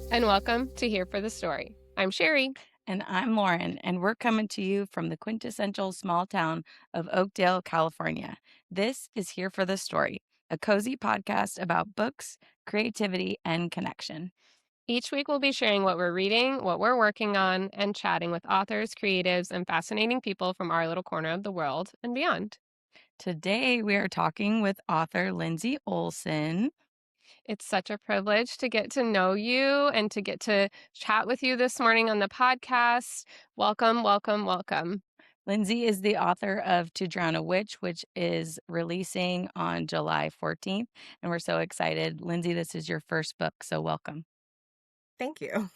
and welcome to Here for the Story. I'm Sherry. And I'm Lauren, and we're coming to you from the quintessential small town of Oakdale, California. This is Here for the Story, a cozy podcast about books, creativity, and connection. Each week we'll be sharing what we're reading, what we're working on, and chatting with authors, creatives, and fascinating people from our little corner of the world and beyond. Today, we are talking with author Lindsey Olsson. It's such a privilege to get to know you and to get to chat with you this morning on the podcast. Welcome, welcome, welcome. Lindsey is the author of To Drown a Witch, which is releasing on July 14th. And we're so excited. Lindsey, this is your first book, so welcome. Thank you.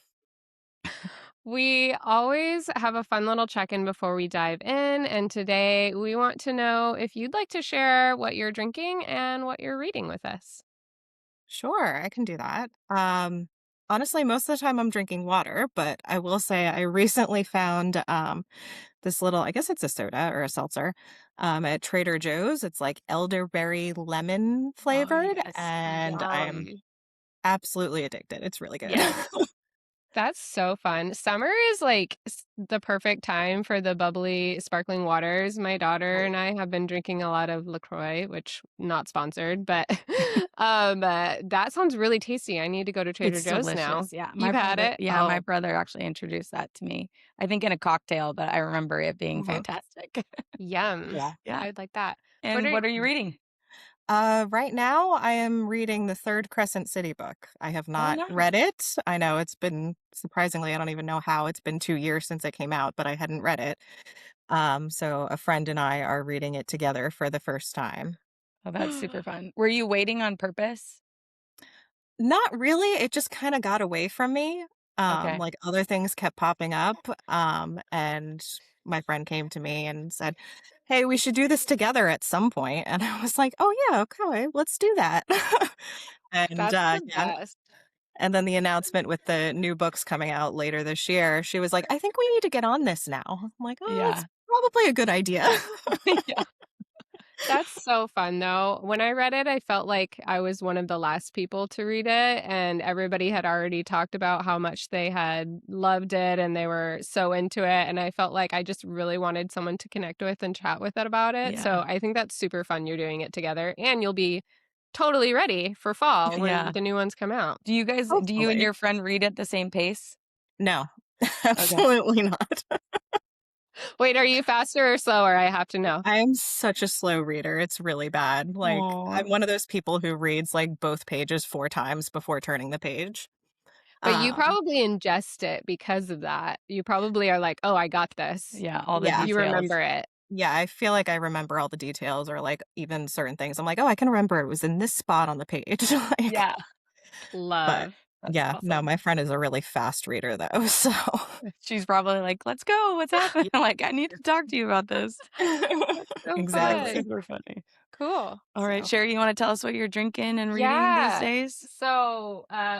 We always have a fun little check-in before we dive in, and today we want to know if you'd like to share what you're drinking and what you're reading with us. Sure, I can do that. Honestly, most of the time I'm drinking water, but I will say I recently found this little, I guess it's a soda or a seltzer, at Trader Joe's. It's like elderberry lemon Oh, flavored, yes. and I am Yum. absolutely addicted. It's really good. Yes. That's so fun. Summer is like the perfect time for the bubbly, sparkling waters. My daughter Right. and I have been drinking a lot of LaCroix, which not sponsored, but that sounds really tasty. I need to go to Trader It's Joe's now. delicious, yeah. You've had it? My Oh, brother actually introduced that to me. I think in a cocktail, but I remember it being Mhm. fantastic. yum. Yeah. Yeah. I'd like that. What And are what are you reading? Right now, I am reading the third Crescent City book. I have Oh, not read nice. it. I know it's been surprisingly, I don't even know how it's been 2 years since it came out, but I hadn't read it. So a friend and I are reading it together for the first time. Oh, that's super fun. Were you waiting on purpose? Not really. It just kind of got away from me. Okay. Like other things kept popping up. And my friend came to me and said, "Hey, we should do this together at some point." And I was like, "Oh yeah, okay, let's do that." And That's the yeah. best. And then the announcement with the new books coming out later this year, she was like, "I think we need to get on this now." I'm like, "Oh, it's Yeah. probably a good idea." Yeah. That's so fun, though. When I read it, I felt like I was one of the last people to read it, and everybody had already talked about how much they had loved it and they were so into it. And I felt like I just really wanted someone to connect with and chat with it about it. So Yeah. I think that's super fun you're doing it together, and you'll be totally ready for fall when Yeah. the new ones come out. Do you and Hopefully. your friend read at the same pace? No. Okay. Absolutely not. Wait, are you faster or slower? I have to know. I am such a slow reader, it's really bad. Like, Oh. I'm one of those people who reads, like, both pages 4 times before turning the page. But you Um, probably ingest it because of that. You probably are like, "Oh, I got this." Yeah, all the yeah. You details. remember it. Yeah, I feel like I remember all the details or, like, even certain things. I'm like, "Oh, I can remember it was in this spot on the page." Like, Yeah. but Love. That's yeah, no, awesome. my friend is a really fast reader though, so She's probably like, "Let's go. What's happening?" yeah. Like, "I need to talk to you about this." That's so That's Exactly. fun. super funny. Cool. All right, So, Sherry, you wanna tell us what you're drinking and reading these yeah. days?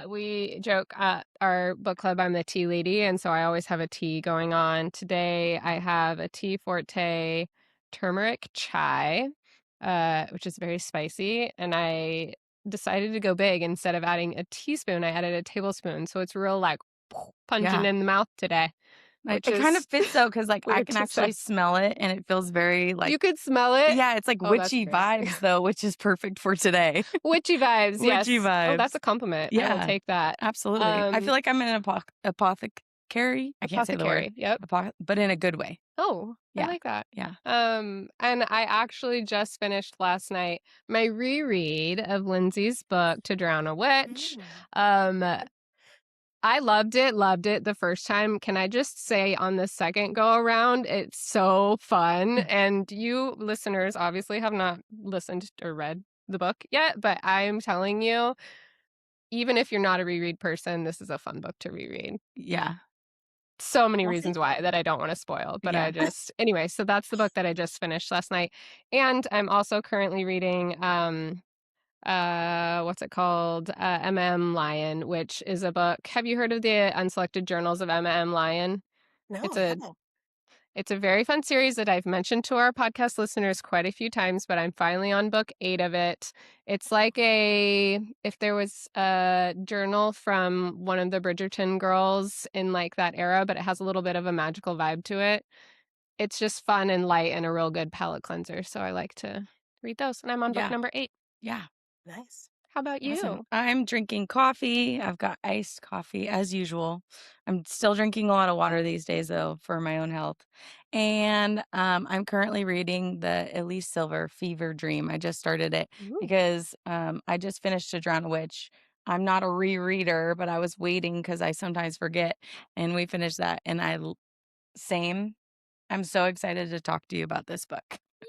We joke at our book club, I'm the tea lady, and so I always have a tea going on. Today, I have a tea Forte turmeric chai, which is very spicy, and I decided to go big. Instead of adding a teaspoon, I added a tablespoon, so it's real, like, pungent Yeah. in the mouth today, which It kind is of fits though, because like, I weird can to say. actually smell it, and it feels very, like You could smell it? yeah, it's like Oh, that's witchy great. vibes though, which is perfect for today. Witchy vibes, Witchy yes. Oh, that's vibes. a compliment. I will Yeah, take that. absolutely. I feel Um, like I'm in an apothecary? I can't say the word. Apothecary, yep. But in a good way. Oh, I Yeah, like that. yeah. And I actually just finished last night my reread of Lindsay's book, To Drown a Witch. Mm. Um, I loved it the first time. Can I just say on the second go around, it's so fun. And you listeners obviously have not listened or read the book yet, but I am telling you, even if you're not a reread person, this is a fun book to reread. Yeah, So many Well, reasons thank why you. that I don't wanna spoil, but I yeah. just anyway, so that's the book that I just finished last night, and I'm also currently reading, what's it called? M.M. Lion, which is a book. Have you heard of the Unselected Journals of M.M. Lion? No, It's I a haven't. It's a very fun series that I've mentioned to our podcast listeners quite a few times, but I'm finally on book 8 of it. It's like if there was a journal from one of the Bridgerton girls in like that era, but it has a little bit of a magical vibe to it. It's just fun and light and a real good palate cleanser. So I like to read those. And I'm on book Yeah. number 8. Yeah. Nice. How about Awesome. you? I'm drinking coffee. I've got iced coffee as usual. I'm still drinking a lot of water these days, though, for my own health. And I'm currently reading the Elise Silver Fever Dream. I just started it Ooh. because I just finished To Drown a Witch. I'm not a rereader, but I was waiting because I sometimes forget. And we finished that. And same. I'm so excited to talk to you about this book. Yay!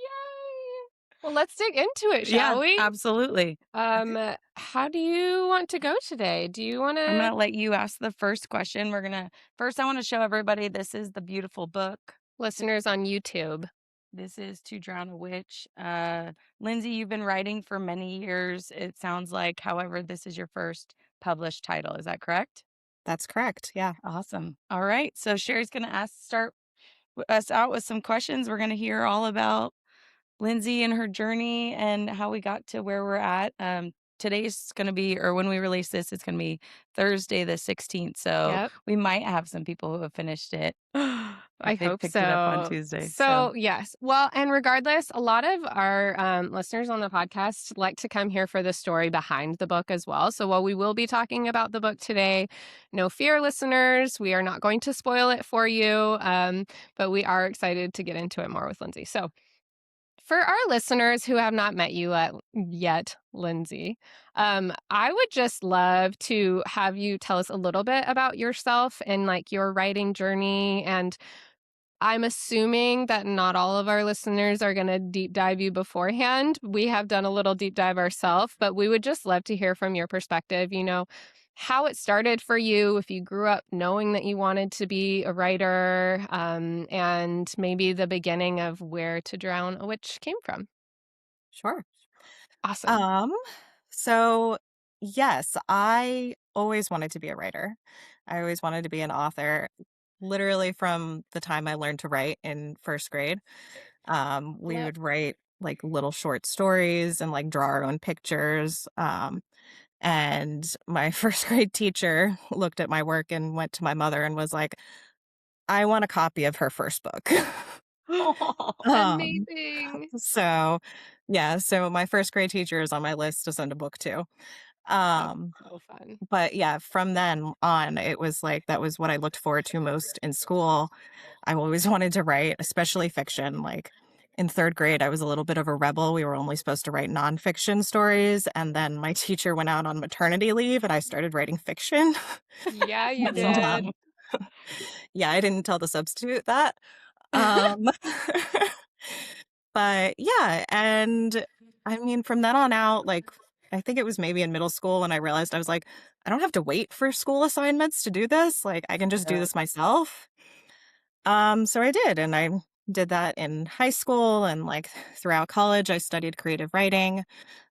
Well, let's dig into it, Yeah, shall we? absolutely. How do you want to go today? Do you want I'm to gonna let you ask the first question. First, I want to show everybody this is the beautiful book. listeners on YouTube? This is To Drown a Witch. Lindsey, you've been writing for many years, it sounds like. However, this is your first published title. Is that correct? That's correct. Yeah. Awesome. All right. So Sherry's gonna start us out with some questions. We're gonna hear all about Lindsey and her journey and how we got to where we're at. Today's going to be, or when we release this, it's going to be Thursday the 16th. So Yep. we might have some people who have finished it. I They hope picked it up on so. Tuesday. So So, yes. Well, and regardless, a lot of our listeners on the podcast like to come here for the story behind the book as well. So, while we will be talking about the book today, no fear, listeners, we are not going to spoil it for you, but we are excited to get into it more with Lindsey. So, for our listeners who have not met you yet, Lindsey, I would just love to have you tell us a little bit about yourself and like your writing journey. And I'm assuming that not all of our listeners are going to deep dive you beforehand. We have done a little deep dive ourselves, but we would just love to hear from your perspective, how it started for you, if you grew up knowing that you wanted to be a writer, and maybe the beginning of where To Drown a Witch came from. Sure. Awesome. Um, so yes, I always wanted to be a writer. I always wanted to be an author. Literally from the time I learned to write in first grade, we Yep. would write like little short stories and like draw our own pictures. And my first grade teacher looked at my work and went to my mother and was like, I want a copy of her first book. oh, um, Amazing. so yeah, so my first grade teacher is on my list to send a book to. That's Um, so fun. but yeah, from then on, it was like that was what I looked forward to most in school. I always wanted to write, especially fiction. Like in third grade, I was a little bit of a rebel. We were only supposed to write nonfiction stories. And then my teacher went out on maternity leave and I started writing fiction. Yeah, you that's and did. awesome. yeah, I didn't tell the substitute that. Um, but yeah, and I mean, from then on out, like, I think it was maybe in middle school when I realized I was like, I don't have to wait for school assignments to do this. Like, I can just do Yeah. this myself. So I did, and I did that in high school and like throughout college. I studied creative writing.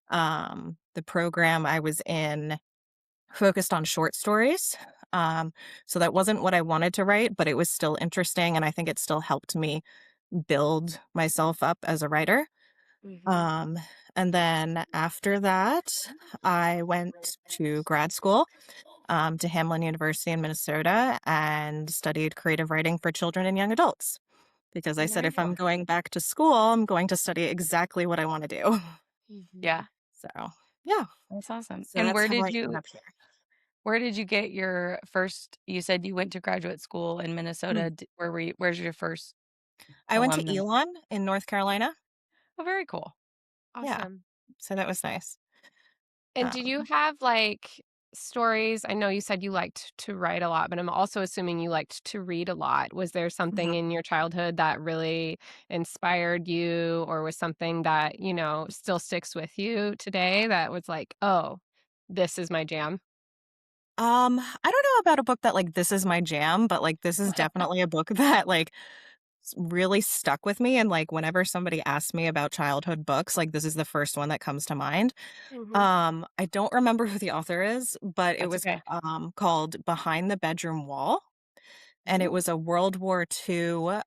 The program I was in focused on short stories. Um, so that wasn't what I wanted to write, but it was still interesting, and I think it still helped me build myself up as a writer. Hmm. Um, and then after that, I went to grad school to Hamlin University in Minnesota and studied creative writing for children and young adults because I said Very if I'm cool. going back to school, I'm going to study exactly what I want to do. Hmm. Yeah, So, yeah. that's awesome. So And that's how I ended up here. where did you get your first? You said you went to graduate school in Mm. Minnesota. Where were you? Where's your first I went to alumni? Elon in North Carolina. Oh, very cool. Yeah. Awesome. So that was nice. And did you Um, have like stories? I know you said you liked to write a lot, but I'm also assuming you liked to read a lot. Was there something mhm. in your childhood that really inspired you, or was something that, still sticks with you today that was like, oh, this is my jam? I don't know about a book that like this is my jam, but like this is definitely a book that like really stuck with me. And like whenever somebody asks me about childhood books, like this is the first one that comes to mind. Hmm. I don't remember who the author is, but it That's was okay. called Behind the Bedroom Wall. and it was a World War II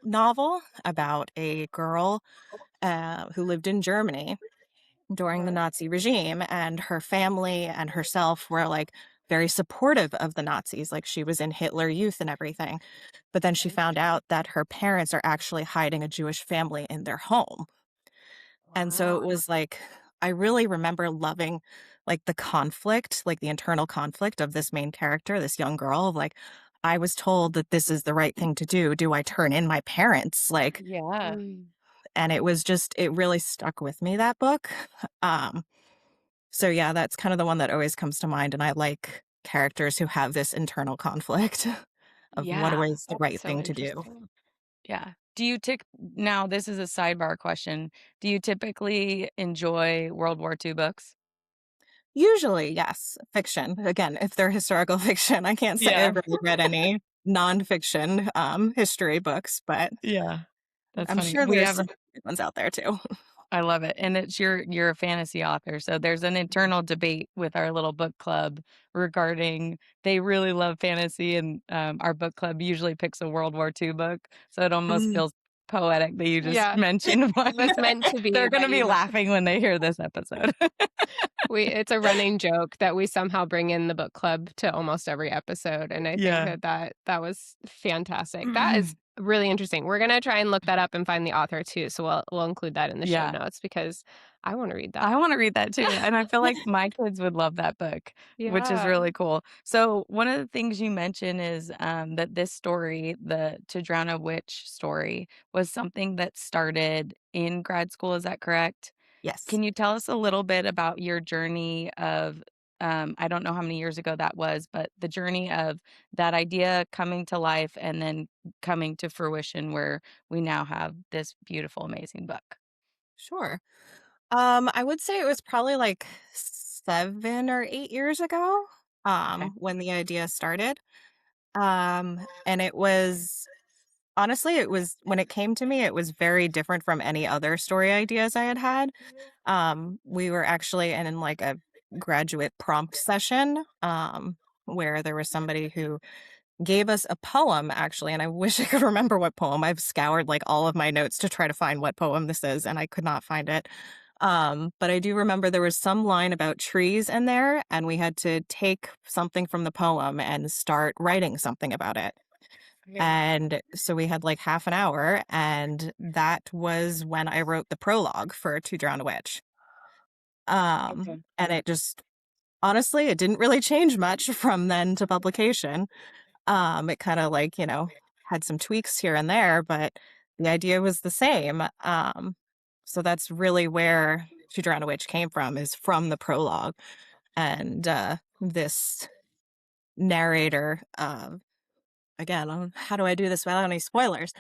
novel about a girl who lived in Germany during the Wow. Nazi regime, and her family and herself were like very supportive of the Nazis. Like she was in Hitler Youth and everything. But then she found out that her parents are actually hiding a Jewish family in their home. And so it Wow. was like, I really remember loving like the conflict, like the internal conflict of this main character, this young girl. Like, I was told that this is the right thing to do. Do I turn in my parents? Like, Yeah. Mm. and it was just, it really stuck with me, that book. Um, so yeah, that's kind of the one that always comes to mind. And I like characters who have this internal conflict of what Yeah. is the That's right so thing to do. interesting. Yeah. Do you tick now this is a sidebar question. Do you typically enjoy World War II books? Usually, yes, fiction. Again, if they're historical fiction, I can't say Yeah. I've really read any nonfiction history books, but Yeah. That's I'm funny. sure We there's have some good ones out there too. I love it. And it's you're a fantasy author. So there's an internal debate with our little book club regarding they really love fantasy and our book club usually picks a World War II book. So it almost Mm. feels poetic that you just Yeah, mentioned one. it was meant to be They're gonna that be you laughing when they hear this episode. it's a running joke that we somehow bring in the book club to almost every episode, and I think Yeah. that was fantastic. That is really interesting. We're gonna try and look that up and find the author too, so we'll include that in the show Yeah. notes because I want to read that. I wanna read that too, and I feel like my kids would love that book, which is Yeah. really cool. So, one of the things you mentioned is, that this story, the To Drown a Witch story, was something that started in grad school, is that correct? Yes, Can you tell us a little bit about your journey of, I don't know how many years ago that was, but the journey of that idea coming to life and then coming to fruition where we now have this beautiful, amazing book? sure. I would say it was probably like 7 or 8 years ago, Okay. when the idea started. And it was honestly, it was when it came to me, it was very different from any other story ideas I had had. We were actually in like a graduate prompt session, where there was somebody who gave us a poem actually, and I wish I could remember what poem. I've scoured like all of my notes to try to find what poem this is, and I could not find it. But I do remember there was some line about trees in there, and we had to take something from the poem and start writing something about it. Okay. And so we had like half an hour, and that was when I wrote the prologue for To Drown a Witch. Okay. And it just honestly, it didn't really change much from then to publication. It kind of like, had some tweaks here and there, but the idea was the same. So that's really where To Drown a Witch came from, is from the prologue. And this narrator, again, how do I do this without any spoilers?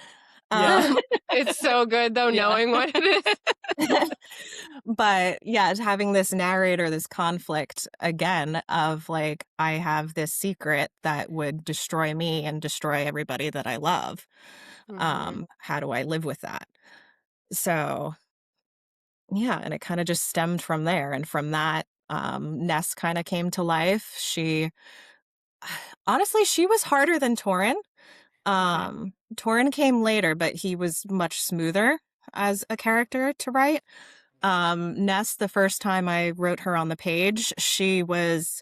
Yeah. Um, It's so good though Yeah. knowing what it is. but yeah, it's having this narrator, this conflict again of like, I have this secret that would destroy me and destroy everybody that I love. Mhm. How do I live with that? So yeah, and it kind of just stemmed from there. And from that, Ness kind of came to life. She honestly, she was harder than Torin. Okay. Torin came later, but he was much smoother as a character to write. Ness, the first time I wrote her on the page, she was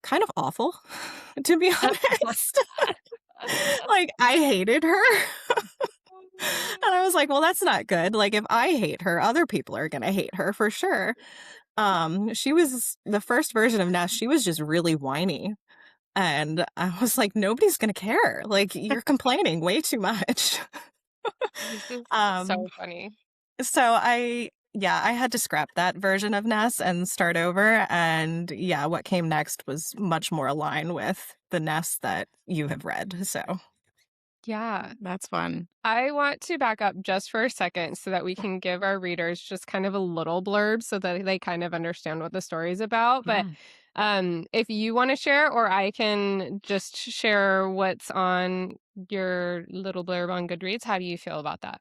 kind of awful, to be honest. Like, I hated her. And I was like, well, that's not good. Like, if I hate her, other people are gonna hate her for sure. She was the first version of Ness, she was just really whiny. And I was like, nobody's gonna care. Like, you're complaining way too much. This is um, so funny. so I had to scrap that version of Ness and start over. And yeah, what came next was much more aligned with the Ness that you have read. So Yeah. That's fun. I want to back up just for a second so that we can give our readers just kind of a little blurb so that they kind of understand what the story is about. But Yeah. if you want to share, or I can just share what's on your little blurb on Goodreads, how do you feel about that?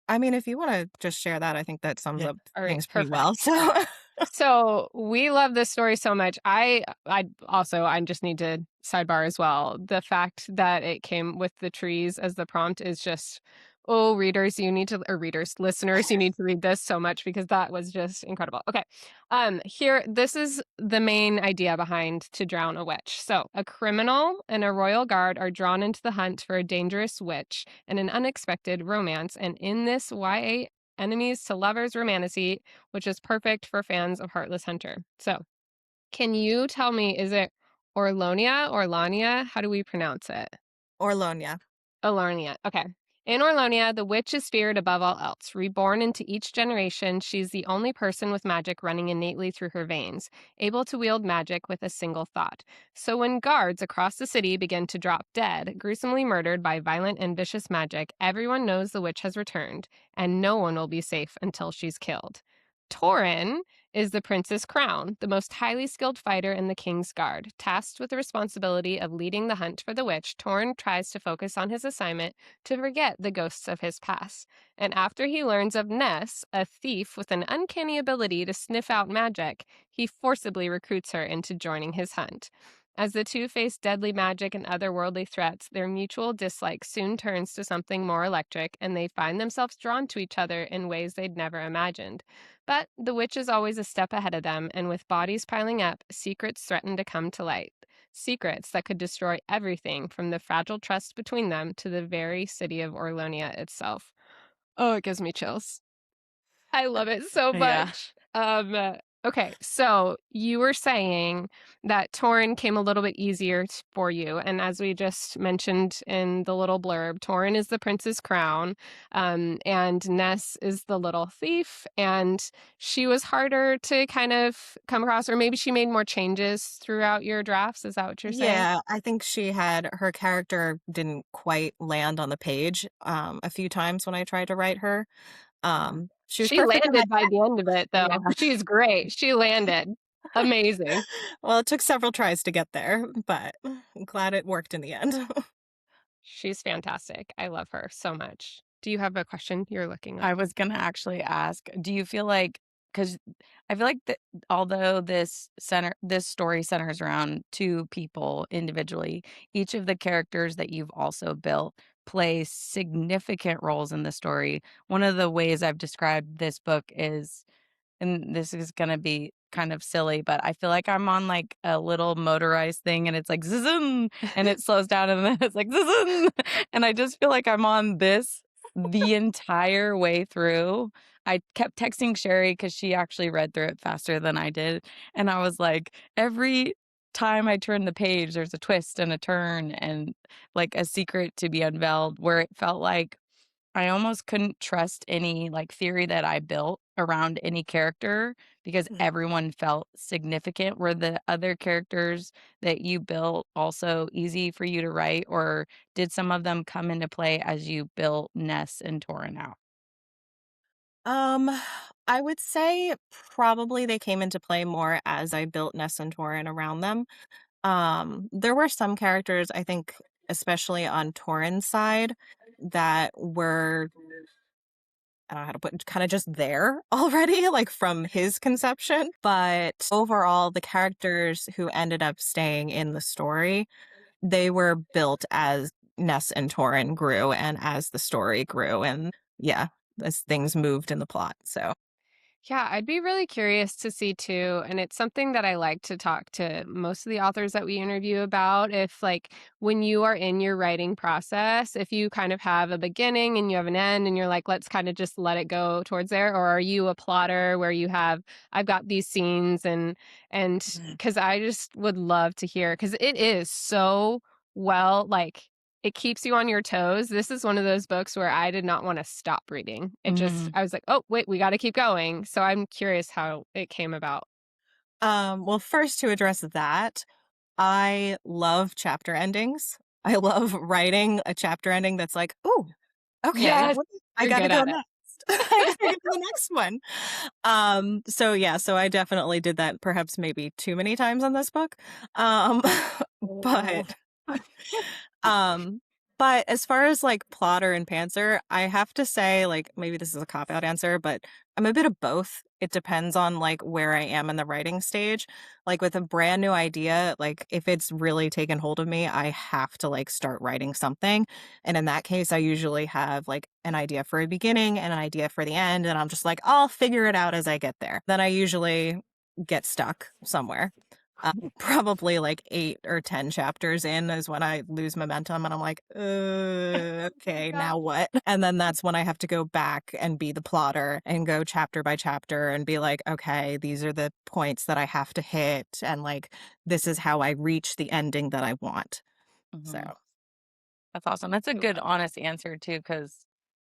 I mean, if you want to just share that, I think that sums Yeah. up All right, things pretty perfect. well. So So we love this story so much. I just need to sidebar as well. The fact that it came with the trees as the prompt is just, oh, listeners, you need to read this so much because that was just incredible. Okay. Here, this is the main idea behind To Drown a Witch. So a criminal and a royal guard are drawn into the hunt for a dangerous witch and an unexpected romance. And in this YA enemies to lovers romantasy, which is perfect for fans of Heartless Hunter. So, can you tell me, is it Orlonia or Lania? How do we pronounce it? Orlonia. Alarnia. Okay. In Orlonia, the witch is feared above all else. Reborn into each generation, she's the only person with magic running innately through her veins, able to wield magic with a single thought. So when guards across the city begin to drop dead, gruesomely murdered by violent and vicious magic, everyone knows the witch has returned, and no one will be safe until she's killed. Torin is the prince's crown, the most highly skilled fighter in the king's guard. Tasked with the responsibility of leading the hunt for the witch, Torin tries to focus on his assignment to forget the ghosts of his past. And after he learns of Ness, a thief with an uncanny ability to sniff out magic, he forcibly recruits her into joining his hunt. As the two face deadly magic and otherworldly threats, their mutual dislike soon turns to something more electric, and they find themselves drawn to each other in ways they'd never imagined. But the witch is always a step ahead of them, and with bodies piling up, secrets threaten to come to light. Secrets that could destroy everything from the fragile trust between them to the very city of Orlonia itself. Oh, it gives me chills. I love it so Yeah. much. Okay, so you were saying that Torin came a little bit easier for you, and as we just mentioned in the little blurb, Torin is the prince's crown, and Ness is the little thief, and she was harder to kind of come across, or maybe she made more changes throughout your drafts. Is that what you're saying? Yeah, I think her character didn't quite land on the page a few times when I tried to write her. She was She perfect in my landed by the end of it, though. yeah. She's great. She landed. Amazing. Well, it took several tries to get there, but I'm glad it worked in the end. She's fantastic. I love her so much. Do you have a question you're looking up? I was gonna actually ask, do you feel like, because I feel like that although this story centers around two people individually, each of the characters that you've also built play significant roles in the story. One of the ways I've described this book is, and this is gonna be kind of silly, but I feel like I'm on like a little motorized thing and it's like zzz, and it slows down and then it's like zzz, and I just feel like I'm on this the entire way through. I kept texting Sherry because she actually read through it faster than I did. And I was like, every time I turn the page, there's a twist and a turn and like a secret to be unveiled where it felt like I almost couldn't trust any, like, theory that I built around any character because Mhm. everyone felt significant. Were the other characters that you built also easy for you to write, or did some of them come into play as you built Ness and Torin out? Um, I would say probably they came into play more as I built Ness and Torin around them. There were some characters, I think, especially on Torin's side, that were, I don't know how to put it, kind of just there already, like from his conception. But overall, the characters who ended up staying in the story, they were built as Ness and Torin grew and as the story grew. And yeah, as things moved in the plot. So. Yeah, I'd be really curious to see too. And it's something that I like to talk to most of the authors that we interview about. If, like, when you are in your writing process, if you kind of have a beginning and you have an end and you're like, let's kind of just let it go towards there. Or are you a plotter where you have, I've got these scenes and Mhm. because I just would love to hear, because it is so well, like, it keeps you on your toes. This is one of those books where I did not want to stop reading. Mhm. I was like, oh, wait, we got to keep going. So I'm curious how it came about. Well, first to address that, I love chapter endings. I love writing a chapter ending that's like, "Ooh, okay, Yes, I you're gotta good go at it. next. I gotta go to the next one." So yeah, so I definitely did that perhaps maybe too many times on this book. Um, Oh. but um, but as far as like plotter and pantser, I have to say, like, maybe this is a cop out answer, but I'm a bit of both. It depends on like where I am in the writing stage. Like with a brand new idea, like if it's really taken hold of me, I have to like start writing something. And in that case, I usually have like an idea for a beginning and an idea for the end. And I'm just like, I'll figure it out as I get there. Then I usually get stuck somewhere. Probably like 8 or 10 chapters in is when I lose momentum and I'm like, okay, Yeah. now what? And then that's when I have to go back and be the plotter and go chapter by chapter and be like, okay, these are the points that I have to hit. And like, this is how I reach the ending that I want. So, Mhm. That's awesome. That's a good, honest answer too, because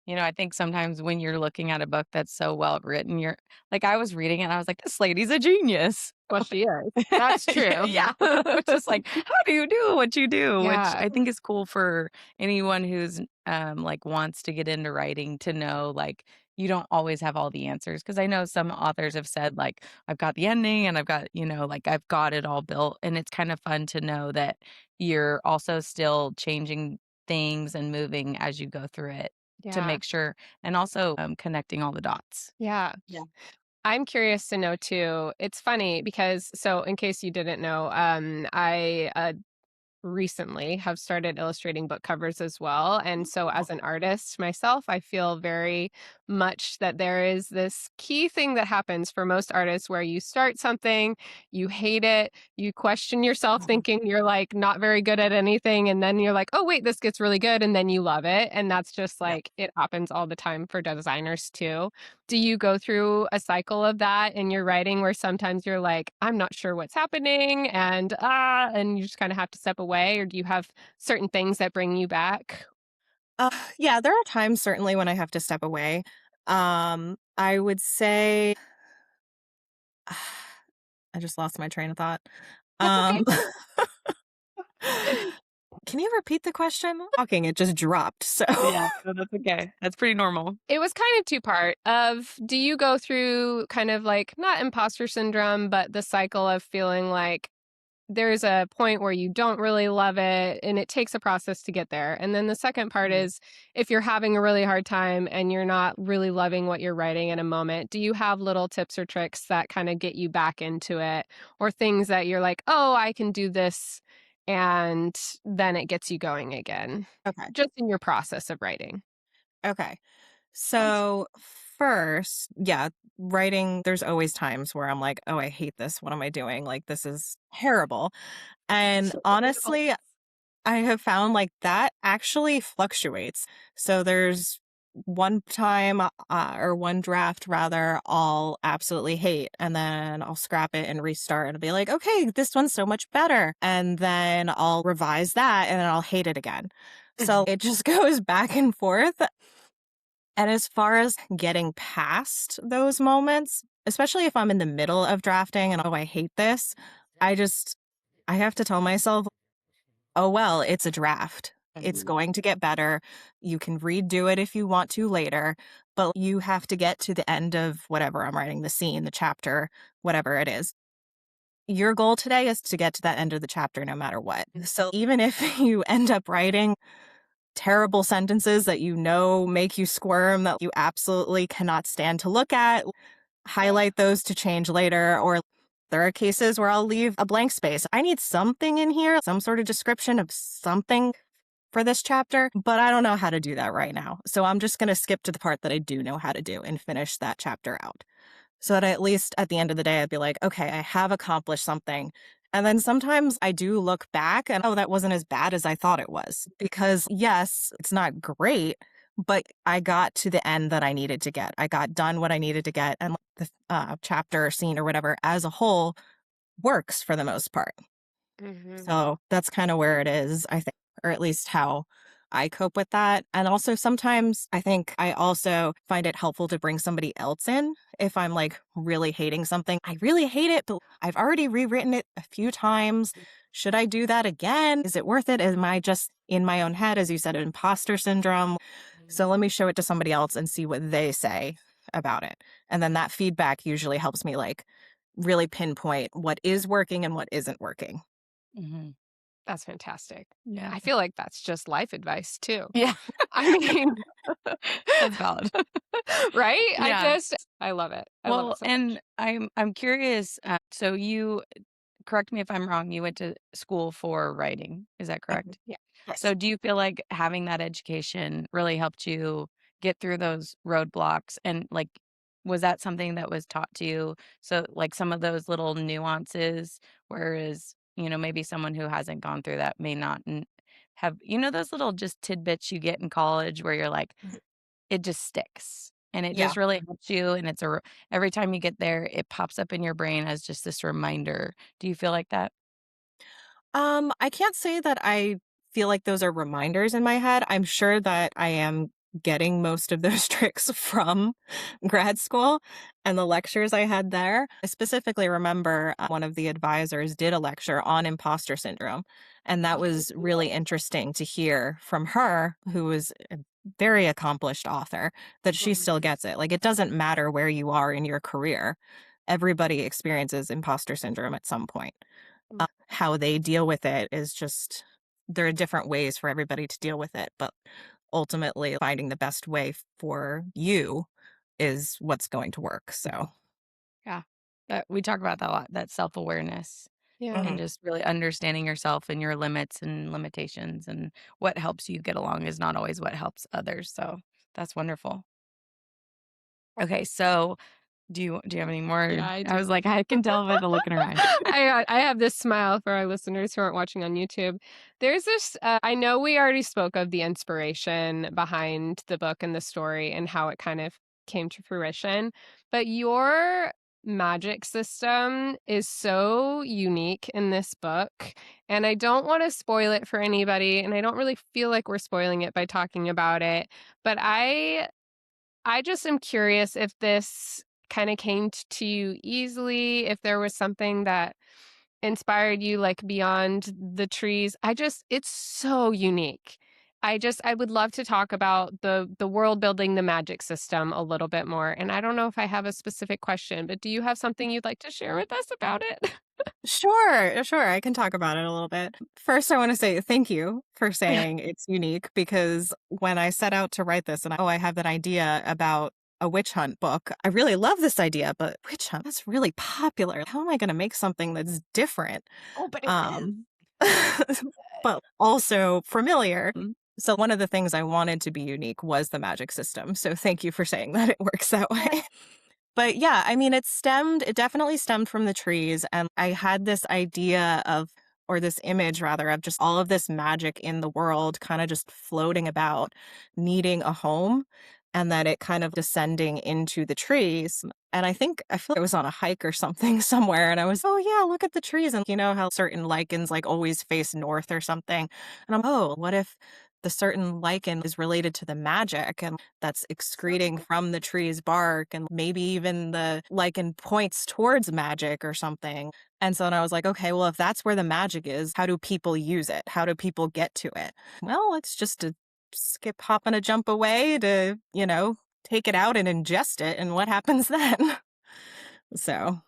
I think sometimes when you're looking at a book that's so well written, you're like, I was reading it and I was like, this lady's a genius. Well, she is. That's true. Yeah. It's just like, how do you do what you do? Which Yeah. I think is cool for anyone who's like wants to get into writing to know like you don't always have all the answers. Cause I know some authors have said like, I've got the ending and I've got, like I've got it all built. And it's kind of fun to know that you're also still changing things and moving as you go through it to Yeah. make sure and also connecting all the dots. Yeah. Yeah. I'm curious to know too. It's funny because, so in case you didn't know, I recently have started illustrating book covers as well. And so, as an artist myself, I feel very much that there is this key thing that happens for most artists where you start something, you hate it, you question yourself, thinking you're like not very good at anything. And then you're like, oh, wait, this gets really good. And then you love it. And that's just yeah. like it happens all the time for designers too. Do you go through a cycle of that in your writing where sometimes you're like, I'm not sure what's happening and you just kind of have to step away, or do you have certain things that bring you back? Yeah, there are times certainly when I have to step away. I would say, I just lost my train of thought. That's okay. Um, can you repeat the question? Talking, it just dropped. So, Yeah, no, that's okay. That's pretty normal. It was kind of two-part of, do you go through kind of like not imposter syndrome, but the cycle of feeling like there's a point where you don't really love it and it takes a process to get there. And then the second part Mhm. is, if you're having a really hard time and you're not really loving what you're writing in a moment, do you have little tips or tricks that kind of get you back into it, or things that you're like, oh, I can do this, and then it gets you going again, okay. just in your process of writing? Okay. So, first, yeah, writing, there's always times where I'm like, oh, I hate this. What am I doing? Like, this is terrible. And honestly, I have found like that actually fluctuates. So there's one time or one draft rather I'll absolutely hate, and then I'll scrap it and restart and be like, okay, this one's so much better. And then I'll revise that and then I'll hate it again. So it just goes back and forth. And as far as getting past those moments, especially if I'm in the middle of drafting and oh, I hate this, I have to tell myself, oh, well, it's a draft. It's Mhm. going to get better. You can redo it if you want to later, but you have to get to the end of whatever I'm writing, the scene, the chapter, whatever it is. Your goal today is to get to that end of the chapter no matter what. So even if you end up writing terrible sentences that you know make you squirm, that you absolutely cannot stand to look at, highlight those to change later. Or there are cases where I'll leave a blank space. I need something in here, some sort of description of something for this chapter, but I don't know how to do that right now. So I'm just going to skip to the part that I do know how to do and finish that chapter out. So that at least at the end of the day, I'd be like, okay, I have accomplished something. And then sometimes I do look back and, oh, that wasn't as bad as I thought it was. Because yes, it's not great, but I got to the end that I needed to get. I got done what I needed to get. And the chapter or scene or whatever as a whole works for the most part. Hmm. So that's kind of where it is, I think, or at least how I cope with that. And also sometimes I think I also find it helpful to bring somebody else in if I'm like really hating something. I really hate it, but I've already rewritten it a few times. Should I do that again? Is it worth it? Am I just in my own head, as you said, imposter syndrome? So let me show it to somebody else and see what they say about it. And then that feedback usually helps me like really pinpoint what is working and what isn't working. Mhm. That's fantastic. Yeah. I feel like that's just life advice too. Yeah. I mean, That's valid. right? Yeah. I love it. I love it Well, so and much. I'm curious, so you correct me if I'm wrong, you went to school for writing, is that Mhm. correct? Yeah. Yes. So do you feel like having that education really helped you get through those roadblocks? And like, was that something that was taught to you? So like some of those little nuances, whereas, maybe someone who hasn't gone through that may not have, those little just tidbits you get in college where you're like, Mhm. it just sticks. And it Yeah. just really helps you. And every time you get there, it pops up in your brain as just this reminder. Do you feel like that? I can't say that I feel like those are reminders in my head. I'm sure that I am getting most of those tricks from grad school and the lectures I had there. I specifically remember one of the advisors did a lecture on imposter syndrome. And that Oh, was really cool. interesting to hear from her, who was a very accomplished author, that she still Mhm. gets it. Like, it doesn't matter where you are in your career, everybody experiences imposter syndrome at some point. How they deal with it is just there are different ways for everybody to deal with it, but ultimately finding the best way for you is what's going to work. So, Yeah. We talk about that a lot, that self-awareness Yeah. and mhm. just really understanding yourself and your limits and limitations and what helps you get along is not always what helps others. So that's wonderful. Okay, so do you have any Yeah, more? I I do. was like, I can tell by the look in her eyes. I have this smile for our listeners who aren't watching on YouTube. There's this, I know we already spoke of the inspiration behind the book and the story and how it kind of came to fruition, but your magic system is so unique in this book. And I don't want to spoil it for anybody. And I don't really feel like we're spoiling it by talking about it. But I just am curious if this kind of came to you easily, if there was something that inspired you like beyond the trees. It's so unique. I would love to talk about the world building, the magic system a little bit more. And I don't know if I have a specific question, but do you have something you'd like to share with us about it? Sure, sure. I can talk about it a little bit. First, I want to say thank you for Yeah. saying it's unique because when I set out to write this and I have that idea about a witch hunt book, I really love this idea, but witch hunt, that's really popular. How am I going to make something that's different? Oh, but it is. Um, but also familiar. So one of the things I wanted to be unique was the magic system. So thank you for saying that it works that way. Yeah. But yeah, I mean, it definitely stemmed from the trees. And I had this idea of, or this image rather, of just all of this magic in the world kind of just floating about, needing a home, and that it kind of descending into the trees. And I feel like I was on a hike or something somewhere, and I was, oh yeah, look at the trees. And you know how certain lichens like always face north or something. And I'm, oh, what if the certain lichen is related to the magic and that's excreting from the tree's bark, and maybe even the lichen points towards magic or something. And so then I was like, okay, well, if that's where the magic is, how do people use it? How do people get to it? Well, it's just a skip, hop, and a jump away to, take it out and ingest it. And what happens then? So,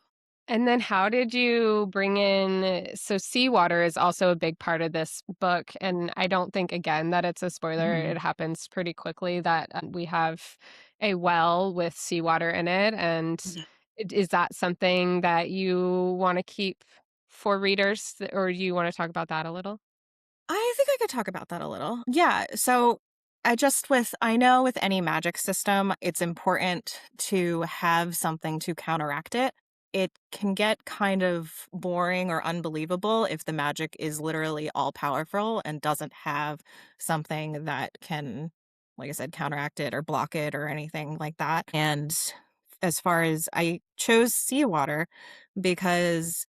And then how did you bring in so seawater is also a big part of this book, and I don't think, again, that it's a spoiler. It Mhm. happens pretty quickly that, we have a well with seawater in it, and Mhm. is that something that you wanna keep for readers, or do you wanna talk about that a little? I think I could talk about that a little. Yeah. So I know with any magic system, it's important to have something to counteract it. It can get kind of boring or unbelievable if the magic is literally all powerful and doesn't have something that can, like I said, counteract it or block it or anything like that. And as far as I chose seawater because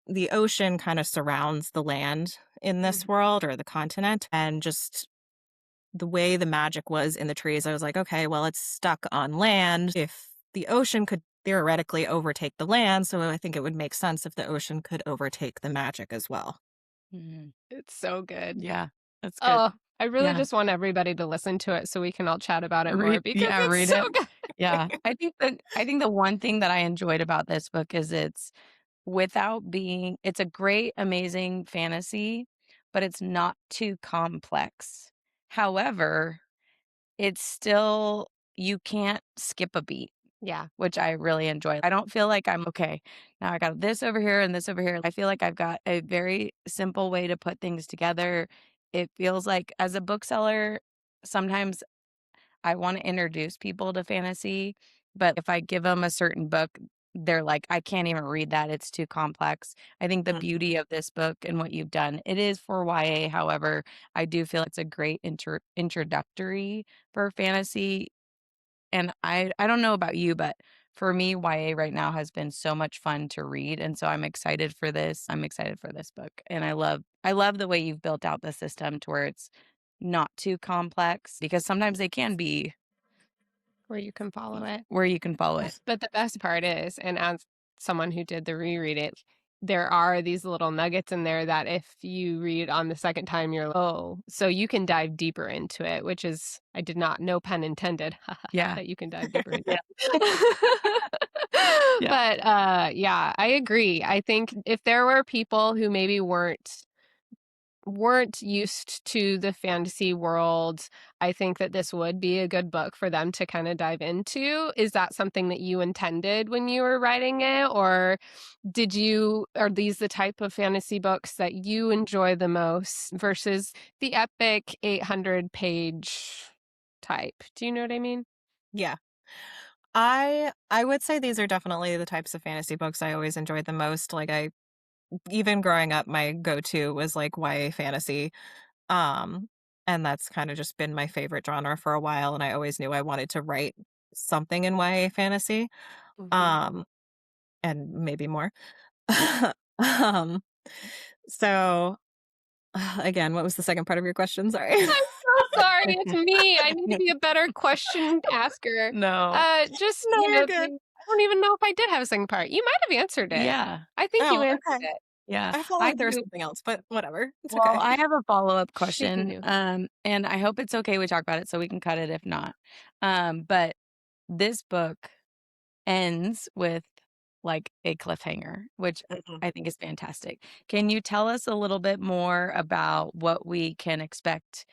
the ocean kind of surrounds the land in this Mhm. world or the continent, and just the way the magic was in the trees, I was like, okay, well, it's stuck on land. If the ocean could theoretically overtake the land, so I think it would make sense if the ocean could overtake the magic as well. Mhm. It's so good. Yeah, that's good. Oh, I really Yeah. just want everybody to listen to it so we can all chat about it more because it's Read so it. good. Yeah. I think the one thing that I enjoyed about this book is it's a great, amazing fantasy, but it's not too complex. However, it's still, you can't skip a beat, Yeah. which I really enjoy. I don't feel like I'm okay. Now I got this over here and this over here. I feel like I've got a very simple way to put things together. It feels like, as a bookseller, sometimes I want to introduce people to fantasy, but if I give them a certain book, they're like, I can't even read that. It's too complex. I think the Mhm. beauty of this book and what you've done, it is for YA. However, I do feel it's a great introductory for fantasy. And I don't know about you, but for me, YA right now has been so much fun to read. And so I'm excited for this. I'm excited for this book. And I love the way you've built out the system to where it's not too complex, because sometimes they can be, Where you can follow it. where you can follow it. But the best part is, and as someone who did the reread it, there are these little nuggets in there that if you read on the second time, you're like, oh, so you can dive deeper into it, which is, I did not, no pun intended, Yeah. that you can dive deeper into Yeah. it. Yeah. But yeah, I agree. I think if there were people who maybe weren't used to the fantasy world, I think that this would be a good book for them to kind of dive into. Is that something that you intended when you were writing it? Or are these the type of fantasy books that you enjoy the most versus the epic 800-page type? Do you know what I mean? Yeah. I would say these are definitely the types of fantasy books I always enjoyed the most. Like, I even growing up, my go-to was like YA fantasy. Um, and that's kind of just been my favorite genre for a while, and I always knew I wanted to write something in YA fantasy. Mhm. Um, and maybe more. um, so again, what was the second part of your question? Sorry. I'm so sorry. It's me. I need to be a better question asker. No. Just, No, you're good. I don't even know if I did have a second part. You might have answered it. Yeah. I think you Oh, answered okay. it. Yeah. I felt I like there was do. something else, but whatever. It's Well, okay. I have a follow-up She question. knew. And I hope it's okay we talk about it, so we can cut it if not. But this book ends with like a cliffhanger, which Mhm. I think is fantastic. Can you tell us a little bit more about what we can expect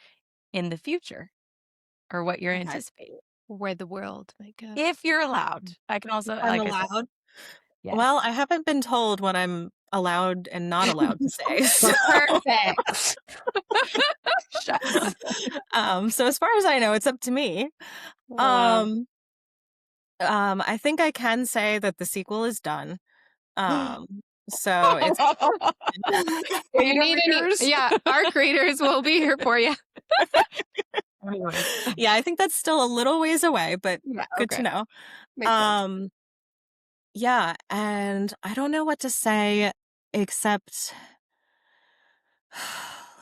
in the future, or what you're Okay. anticipating? Where the world might go. If you're allowed. I can also, I'm like I said, allowed. yes. Well, I haven't been told what I'm allowed and not allowed to say. So, Perfect. Shucks. so as far as I know, it's up to me. Wow. Um, I think I can say that the sequel is done. Um, so it's Are If you you need any, readers? yeah, ARC readers will be here for you. Anyways. yeah, I think that's still a little ways away, but Yeah, good to Okay. know. makes sense. Um, yeah, and I don't know what to say except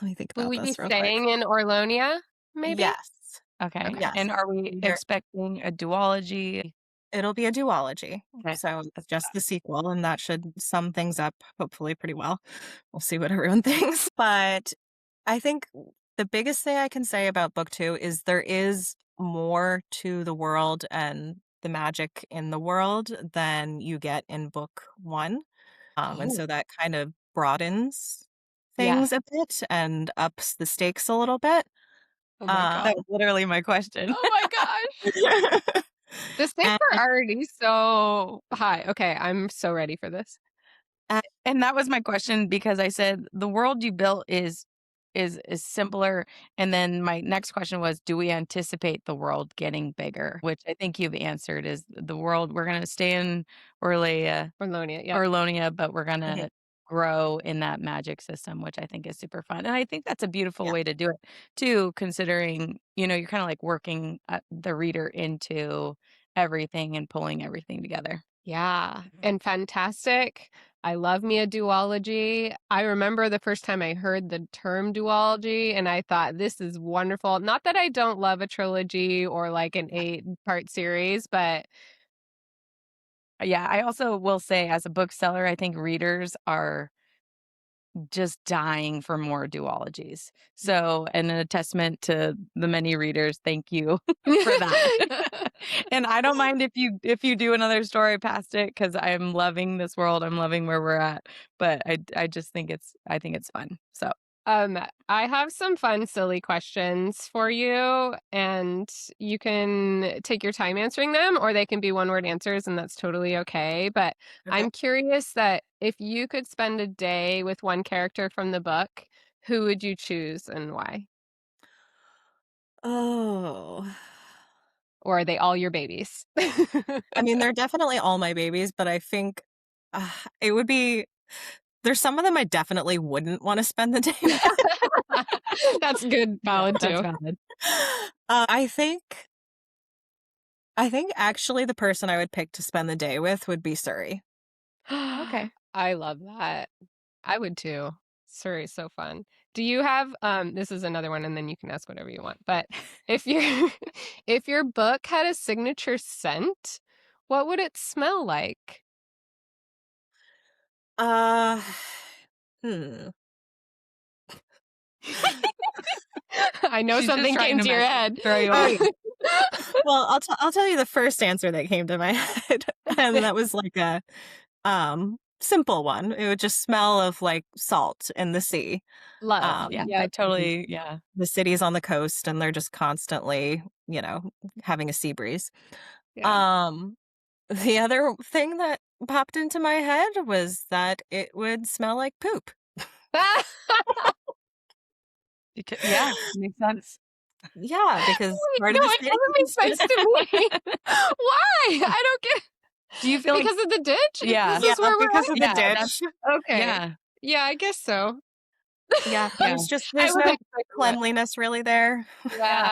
let me think Will about we be this real quick. staying in Orlonia, maybe? Yes. Okay. Okay. Yes. And are we There expecting a duology? it'll be a duology. Okay. So That's just the sequel, and that should sum things up hopefully pretty well. We'll see what everyone thinks. But I think the biggest thing I can say about book 2 is there is more to the world and the magic in the world than you get in book 1. And Oh, so that kind of broadens yeah. things a bit and ups the stakes a little bit. Oh my Um, That god. was literally my question. Oh my gosh. The stakes and, are already so high. Okay, I'm so ready for this. and And that was my question, because I said the world you built is simpler, and then my next question was, do we anticipate the world getting bigger? Which I think you've answered, is the world, we're going to stay in Orlea, Orlonia, yep. Orlonia, but we're going Mhm. to grow in that magic system, which I think is super fun. And I think that's a beautiful Yeah. way to do it too, considering, you're kind of like working the reader into everything and pulling everything together. Yeah, and fantastic. I love me a duology. I remember the first time I heard the term duology, and I thought, this is wonderful. Not that I don't love a trilogy or like an 8-part series, but Yeah, I also will say, as a bookseller, I think readers are just dying for more duologies. So, and a testament to the many readers, thank you for that. And I don't mind if you do another story past it, because I'm loving this world. I'm loving where we're at. But I just think it's fun. So I have some fun, silly questions for you, and you can take your time answering them, or they can be one-word answers, and that's totally okay. But Okay. I'm curious that if you could spend a day with one character from the book, who would you choose and why? Oh. Or are they all your babies? I mean, they're definitely all my babies, but I think uh, it would be there's some of them I definitely wouldn't want to spend the day with. That's good, Yeah, valid that's too. valid. I think actually the person I would pick to spend the day with would be Surrey. Okay. I love that. I would too. Surrey's so fun. Do you have this is another one and then you can ask whatever you want. But if your if your book had a signature scent, what would it smell like? Uh, hmm. I know She's just something trying came to to your mess head. throw you off. Well, I'll tell you the first answer that came to my head, and that was like a simple one. It would just smell of like salt in the sea. Love. Yeah, I Yep. totally yeah. The city's on the coast and they're just constantly, having a sea breeze. Yeah. Um, the other thing that popped into my head was that it would smell like poop. Yeah, makes sense. Yeah, because Wait, part no, of the it city doesn't make is sense to me. Why? I don't get Do you feel like because of the ditch? yeah, This Yeah, is where we're because at? of the yeah, that's ditch. Okay. yeah, Yeah, I guess so. Yeah, yeah, I there's no wasn't expecting that. cleanliness really there. yeah.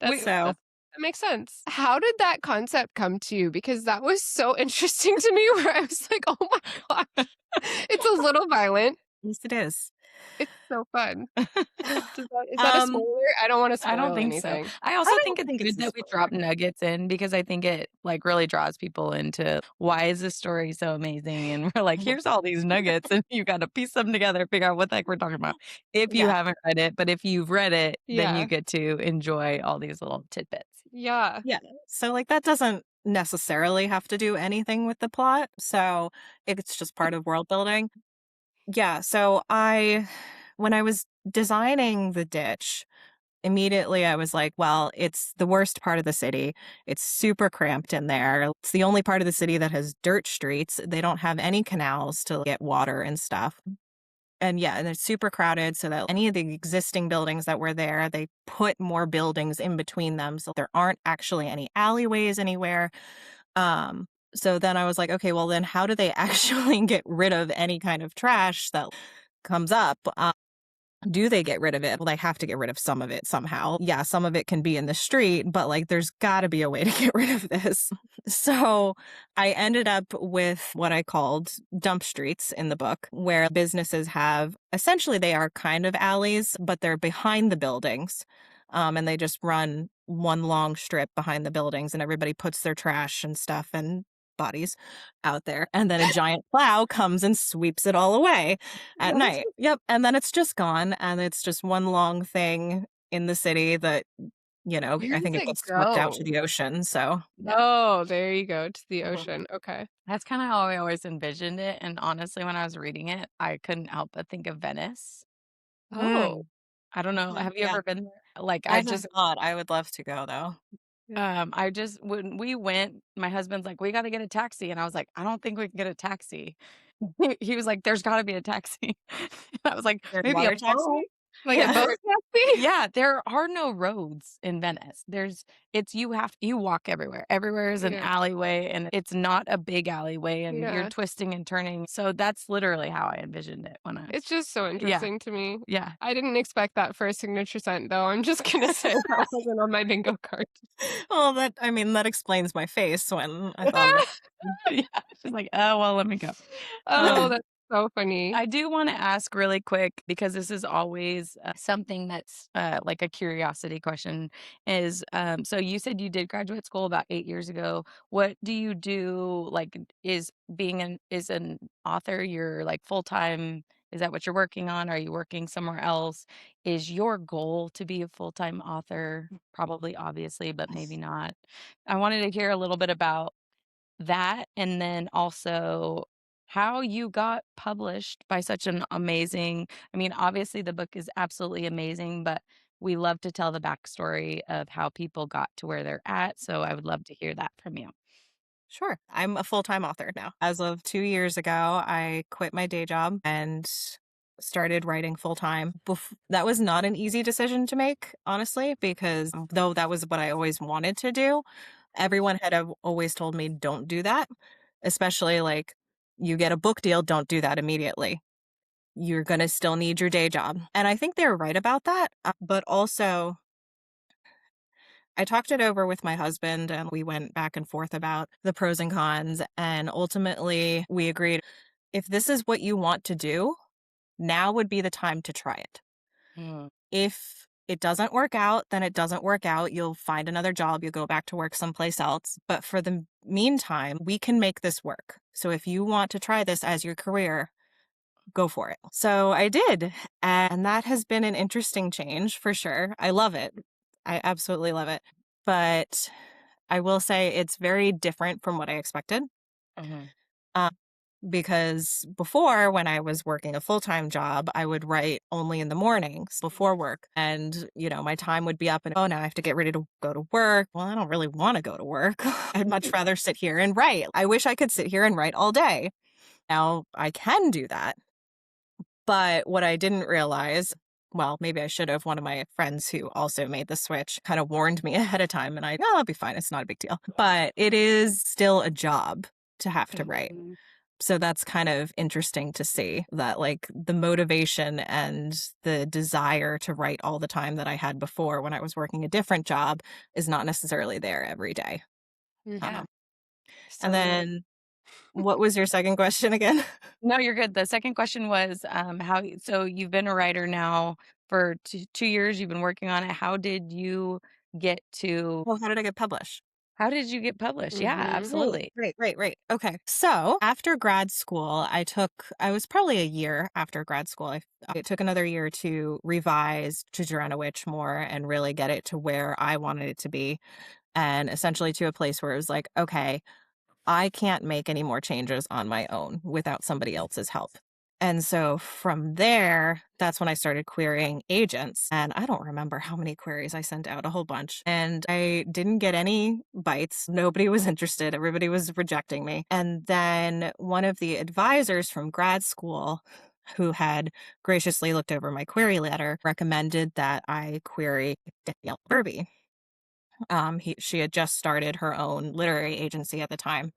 Yeah. We So, That makes sense. How did that concept come to you? Because that was so interesting to me where I was like, "Oh my gosh." It's a little violent. yes, it is. It's so fun. Is that a Um, spoiler? I don't wanna I don't spoil think so. anything. I I also think don't it's think it's good a that we drop spoiler. nuggets in because I think it like really draws people into why is this story so amazing? And we're like, here's all these nuggets, and you got to piece them together, figure out what the heck we're talking about. If you Yeah, haven't read it, but if you've read it, then you Yeah. get to enjoy all these little tidbits. Yeah. yeah. So, like, that doesn't necessarily have to do anything with the plot. So, it's just part of world building. Yeah. So, when I was designing the ditch, immediately I was like, well, it's the worst part of the city. It's super cramped in there. It's the only part of the city that has dirt streets. They don't have any canals to get water and stuff. And yeah, and it's super crowded so that any of the existing buildings that were there, they put more buildings in between them. So there aren't actually any alleyways anywhere. Um, so then I was like, okay, well then how do they actually get rid of any kind of trash that comes up? Do they get rid of it? Well, they have to get rid of some of it somehow. Yeah, some of it can be in the street, but like there's got to be a way to get rid of this. So I ended up with what I called dump streets in the book, where businesses have essentially they are kind of alleys, but they're behind the buildings. And they just run one long strip behind the buildings, and everybody puts their trash and stuff and bodies out there. And then a giant plow comes and sweeps it all away at That's night. Yep, and then it's just gone, and it's just one long thing in the city that, where I does think it it gets swept out to go? the ocean, so Yeah. Oh, there you go, to the Mhm. ocean. Okay. That's kind of how I always envisioned it. And honestly, when I was reading it, I couldn't help but think of Venice. Oh, Mm. I don't know. Have you Yeah, ever been there? Like, I have not. I would love to go, though. yeah. I just when we went, my husband's like, "We gotta get a taxi," and I was like, "I don't think we can get a taxi." He was like, "There's gotta be a taxi." And I was like, There's "Maybe a water taxi? boat." Like a Yeah, boat taxi? yeah, there are no roads in Venice. You walk everywhere. Everywhere is an Yeah. alleyway, and it's not a big alleyway, and you're Yeah. twisting and turning. So that's literally how I envisioned it when I It's just so yeah, interesting to me. yeah. I didn't expect that for a signature scent, though. I'm just gonna say that wasn't on my bingo card. Well, that explains my face when I thought of it. Yeah, she's like, "Oh, well, let me go." Oh, Um, that's so funny. I do want to ask really quick because this is always something that's like a curiosity question is so you said you did graduate school about 8 years ago. What do you do? Like, is is an author your like full time? Is that what you're working on? Are you working somewhere else? Is your goal to be a full time author? Probably, obviously, but maybe not. I wanted to hear a little bit about that, and then also how you got published by such an amazing, I mean, obviously the book is absolutely amazing, but we love to tell the backstory of how people got to where they're at. So I would love to hear that from you. Sure. I'm a full-time author now. As of 2 years ago, I quit my day job and started writing full-time. That was not an easy decision to make, honestly, because though that was what I always wanted to do, everyone had always told me, don't do that. Especially like you get a book deal, don't do that immediately. You're going to still need your day job. And I think they're right about that. But also, I talked it over with my husband and we went back and forth about the pros and cons. And ultimately, we agreed if this is what you want to do, now would be the time to try it. Mm, If it doesn't work out, then it doesn't work out. You'll find another job, you'll go back to work someplace else. But for the meantime, we can make this work. So if you want to try this as your career, go for it. So I did. And that has been an interesting change for sure. I love it. I absolutely love it. But I will say it's very different from what I expected. mhm, Um, because before, when I was working a full time job, I would write only in the mornings before work. And, my time would be up and, oh, now I have to get ready to go to work. Well, I don't really want to go to work. I'd much rather sit here and write. I wish I could sit here and write all day. Now I can do that. But what I didn't realize, well, maybe I should have. One of my friends who also made the switch kind of warned me ahead of time, and I'll be fine. It's not a big deal. But it is still a job to have to write. mhm. So that's kind of interesting to see that, like, the motivation and the desire to write all the time that I had before when I was working a different job is not necessarily there every day. Yeah. Um, and So then what was your second question again? no, you're good. The second question was, so you've been a writer now for 2 years, you've been working on it. Get to Well, how did I get published? how did you get published? Yeah, Mhm. absolutely. Right. Okay. So after grad school, I was probably a year after grad school. It took another year to revise to Witch more and really get it to where I wanted it to be. And essentially to a place where it was like, okay, I can't make any more changes on my own without somebody else's help. And so from there, that's when I started querying agents. And I don't remember how many queries I sent out, a whole bunch. And I didn't get any bites. Nobody was interested. Everybody was rejecting me. And then one of the advisors from grad school who had graciously looked over my query letter recommended that I query Danielle Burby. She had just started her own literary agency at the time.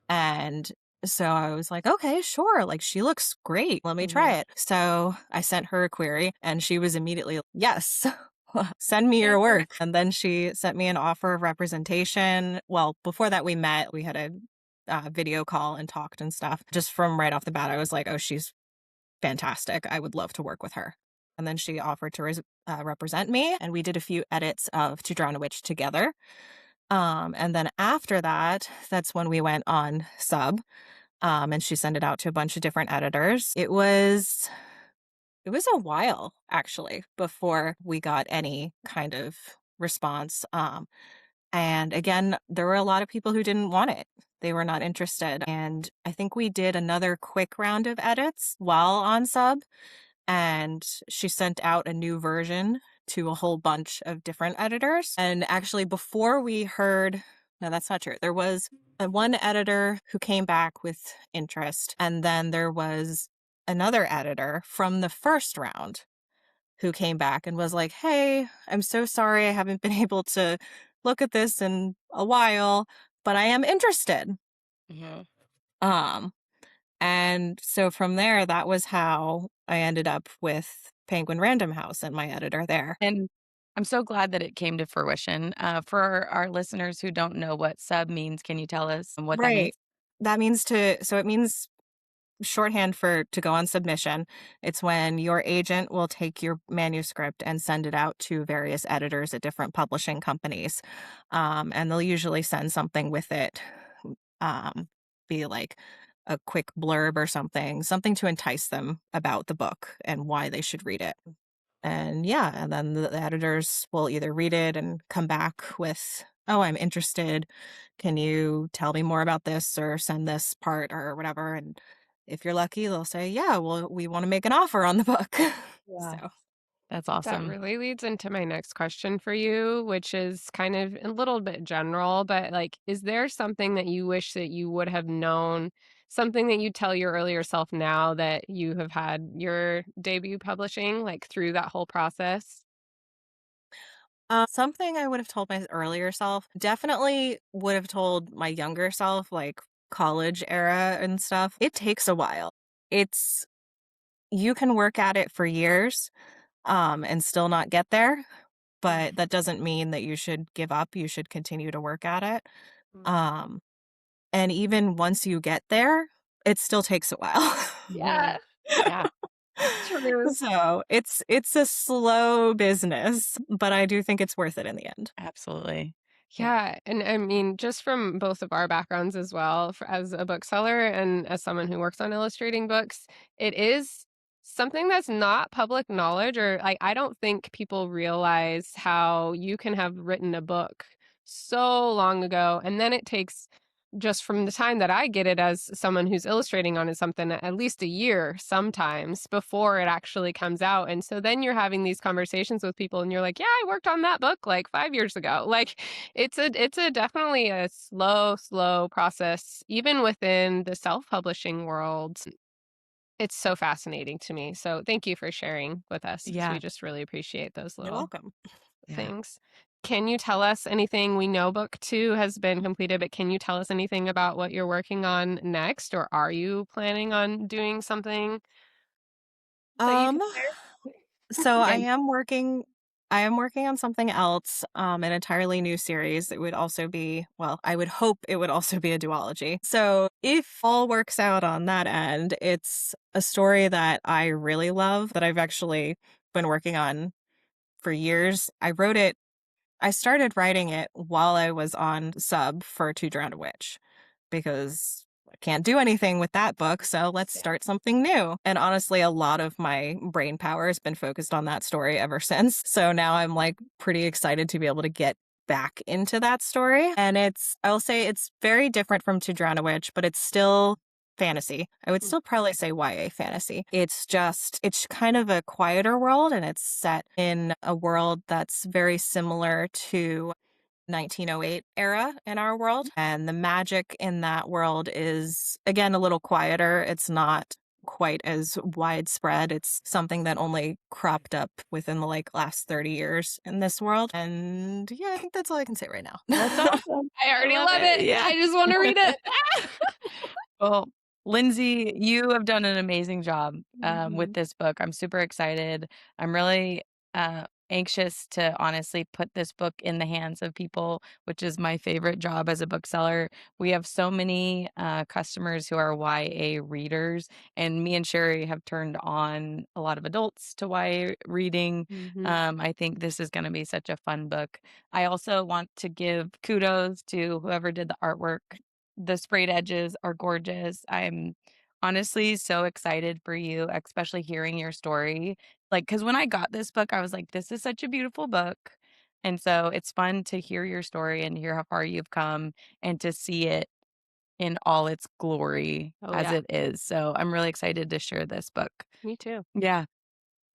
And so I was like, okay, sure. Like, she looks great. Let me try Mhm. it. So I sent her a query and she was immediately, like, yes, send me Yeah. your work. And then she sent me an offer of representation. Well, before that, we met, we had a video call and talked and stuff. Just from right off the bat, I was like, oh, she's fantastic. I would love to work with her. And then she offered to represent me, and we did a few edits of To Drown a Witch together. And then after that, that's when we went on sub, and she sent it out to a bunch of different editors. It was a while actually before we got any kind of response. And again, there were a lot of people who didn't want it. They were not interested. And I think we did another quick round of edits while on sub, and she sent out a new version to a whole bunch of different editors. And actually, before we heard, no, that's not true. There was one editor who came back with interest, and then there was another editor from the first round who came back and was like, hey, I'm so sorry I haven't been able to look at this in a while, but I am interested. Mhm. Um, and so from there, that was how I ended up with Penguin Random House and my editor there. And I'm so glad that it came to fruition. For our listeners who don't know what sub means, can you tell us what that means? Right. So it means shorthand for to go on submission. It's when your agent will take your manuscript and send it out to various editors at different publishing companies. And they'll usually send something with it, be like a quick blurb or something to entice them about the book and why they should read it. And yeah, and then the editors will either read it and come back with, oh, I'm interested. Can you tell me more about this or send this part or whatever? And if you're lucky, they'll say, "Yeah, well, we wanna make an offer on the book." Yeah. So, That's That awesome. really leads into my next question for you, which is kind of a little bit general, but like, is there something that you wish that you would have known, something that you tell your earlier self now that you have had your debut publishing, like through that whole process? something I would have told my earlier self, definitely would have told my younger self, like, college era and stuff, it takes a while. It's You can work at it for years, and still not get there, Mm, but that doesn't mean that you should give up, you should continue to work at it. mm. Um, and even once you get there, it still takes a while. Yeah. Yeah. True. So, it's a slow business, but I do think it's worth it in the end. Absolutely. Yeah. Yeah, and I mean, just from both of our backgrounds as well, as a bookseller and as someone who works on illustrating books, it is something that's not public knowledge, or like I don't think people realize how you can have written a book so long ago, and then it takes just from the time that I get it as someone who's illustrating on it something at least a year sometimes before it actually comes out. And so then you're having these conversations with people and you're like, "Yeah, I worked on that book like 5 years ago." Like it's a definitely a slow process even within the self-publishing world. It's so fascinating to me. So thank you for sharing with us because we Yeah. just really appreciate those You're little welcome. Yeah. things. Can you tell us anything? We know book 2 has been completed, but can you tell us anything about what you're working on next, or are you planning on doing something that you Um, can share? so Yeah. I am working on something else, an entirely new series. It would also be, well, I would hope it would also be a duology. So if all works out on that end, it's a story that I really love that I've actually been working on for years. I started writing it while I was on sub for To Drown a Witch because I can't do anything with that book, so let's Yeah. start something new. And honestly, a lot of my brain power has been focused on that story ever since. So now I'm like pretty excited to be able to get back into that story. And I'll say it's very different from To Drown a Witch, but it's still fantasy. I would Mm, still probably say YA fantasy. It's kind of a quieter world and it's set in a world that's very similar to 1908 era in our world. And the magic in that world is, again, a little quieter. It's not quite as widespread. It's something that only cropped up within the like last 30 years in this world. And yeah, I think that's all I can say right That's now. awesome. I I already love love it. it. Yeah. I just wanna read it. Well, Lindsay, you have done an amazing job with Mhm. this book. I'm super excited. I'm really anxious to honestly put this book in the hands of people, which is my favorite job as a bookseller. We have so many customers who are YA readers, and me and Sherry have turned on a lot of adults to YA reading. Mhm. I think this is going to be such a fun book. I also want to give kudos to whoever did the artwork. The sprayed edges are gorgeous. I'm honestly so excited for you, especially hearing your story. Like, because when I got this book, I was like, this is such a beautiful book. And so it's fun to hear your story and hear how far you've come and to see it in all its glory Oh, as yeah. it is. So I'm really excited to share this book. Me too. Yeah.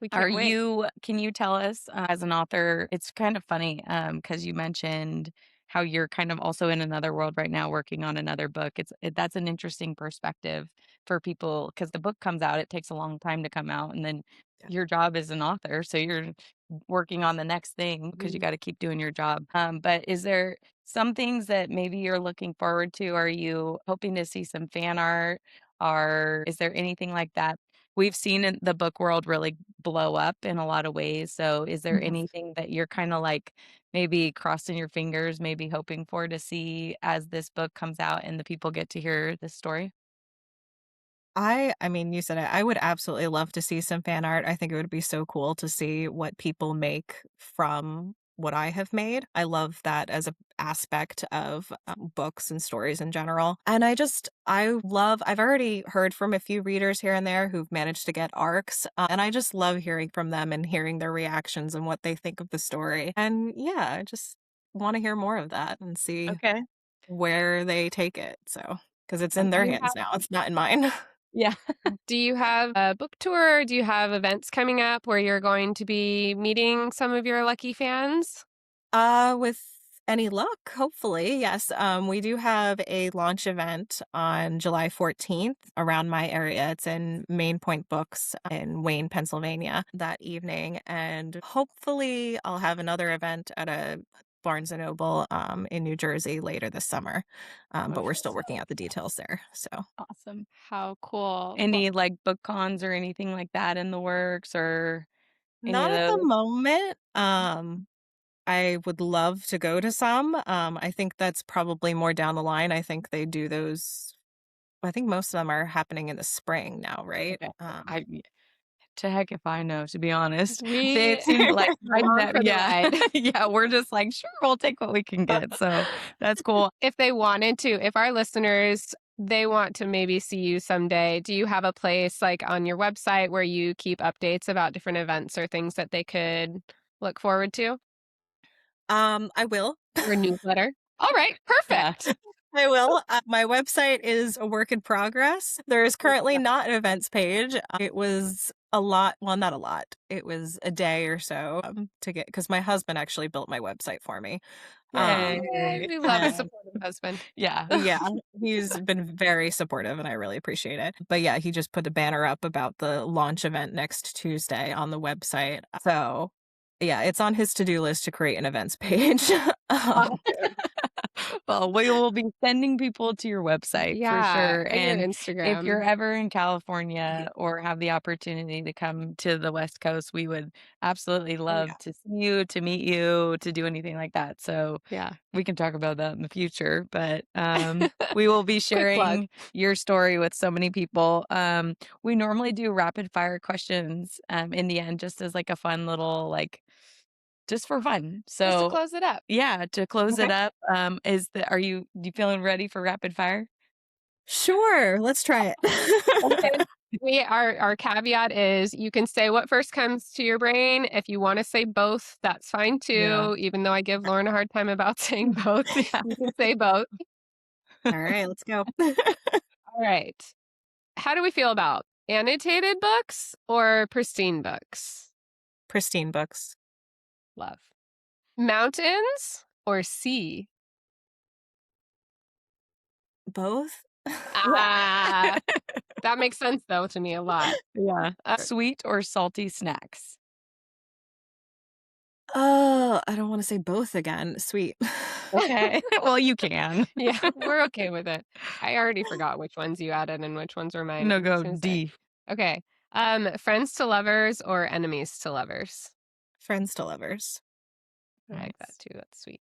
We Are can't wait. you can you tell us, as an author it's kind of funny, because you mentioned how you're kind of also in another world right now working on another book. That's an interesting perspective for people because the book comes out, it takes a long time to come out, and then Yeah. your job is an author, so you're working on the next thing because you Mhm. gotta keep doing your job. But is there some things that maybe you're looking forward to? Are you hoping to see some fan art? Or is there anything like that? We've seen in the book world really blow up in a lot of ways. So is there Mhm. anything that you're kinda like maybe crossing your fingers, maybe hoping for to see as this book comes out and the people get to hear this story? I mean, you said it. I would absolutely love to see some fan art. I think it would be so cool to see what people make from what I have made. I love that as a aspect of books and stories in general. And I've already heard from a few readers here and there who've managed to get arcs. And I just love hearing from them and hearing their reactions and what they think of the story. And yeah, I just want to hear more of that and see Okay. where they take it. So, because it's Do in their you hands now, it's not in mine. Yeah. Do you have a book tour? Do you have events coming up where you're going to be meeting some of your lucky fans? With any luck, hopefully, yes. We do have a launch event on July 14th around my area. It's in Main Point Books in Wayne, Pennsylvania that evening. And hopefully I'll have another event at a Barnes& and Noble in New Jersey later this summer. But we're Okay. still working out the details there. So Awesome. How cool. Any like book cons or anything like that in the works or any not of at the those? moment. I would love to go to some. I think that's probably more down the line. I think they do those. I think most of them are happening in the spring now, right? Okay. To heck if I know, to be honest. They We seem like I along know, for the yeah. ride. Yeah, we're just like, sure, we'll take what we can get. So that's cool. If they wanted to, if our listeners they want to maybe see you someday, do you have a place like on your website where you keep updates about different events or things that they could look forward to? I will. Your newsletter? All right, Yeah. perfect. I will. My website is a work in progress. There is currently not an events page. It was a lot. Well, not a lot. It was a day or so to get because my husband actually built my website for me. Um, Yay, Yay. we love a and supportive husband. Yeah. yeah, he's been very supportive and I really appreciate it. But yeah, he just put a banner up about the launch event next Tuesday on the website. So yeah, it's on his to-do list to create an events page. um, Well, we will be sending people to your website for Yeah, sure. and your And if you're Instagram. ever in California or have the opportunity to come to the West Coast, we would absolutely oh love yeah. to see you, to meet you, to do anything like that. So Yeah. we can talk about that in the future. But we will be Quick plug. sharing your story with so many people. We normally do rapid fire questions in the end, just as like a fun little like just for fun. Just to So close it up. yeah, to close Okay. it up, are you feeling ready for rapid fire? Sure, let's try Okay. it. Our caveat is you can say what first comes to your brain. If you want to say both, that's fine Yeah. too. Even though I give Lauren a hard time about saying both, Yeah. you can say both. All right, let's go. All right. How do we feel about annotated books or pristine books? Pristine books. Love. Mountains or sea? Both? Ah, that makes sense though to me a lot. Yeah. Sweet or salty snacks? Oh, I don't want to say both again. Sweet. Okay. Well, you can. Yeah, we're okay with it. I already forgot which ones you added and which ones were mine. No, I was go gonna say. D. Okay. Friends to lovers or enemies to lovers? Friends to lovers. I like that Nice. too. That's sweet.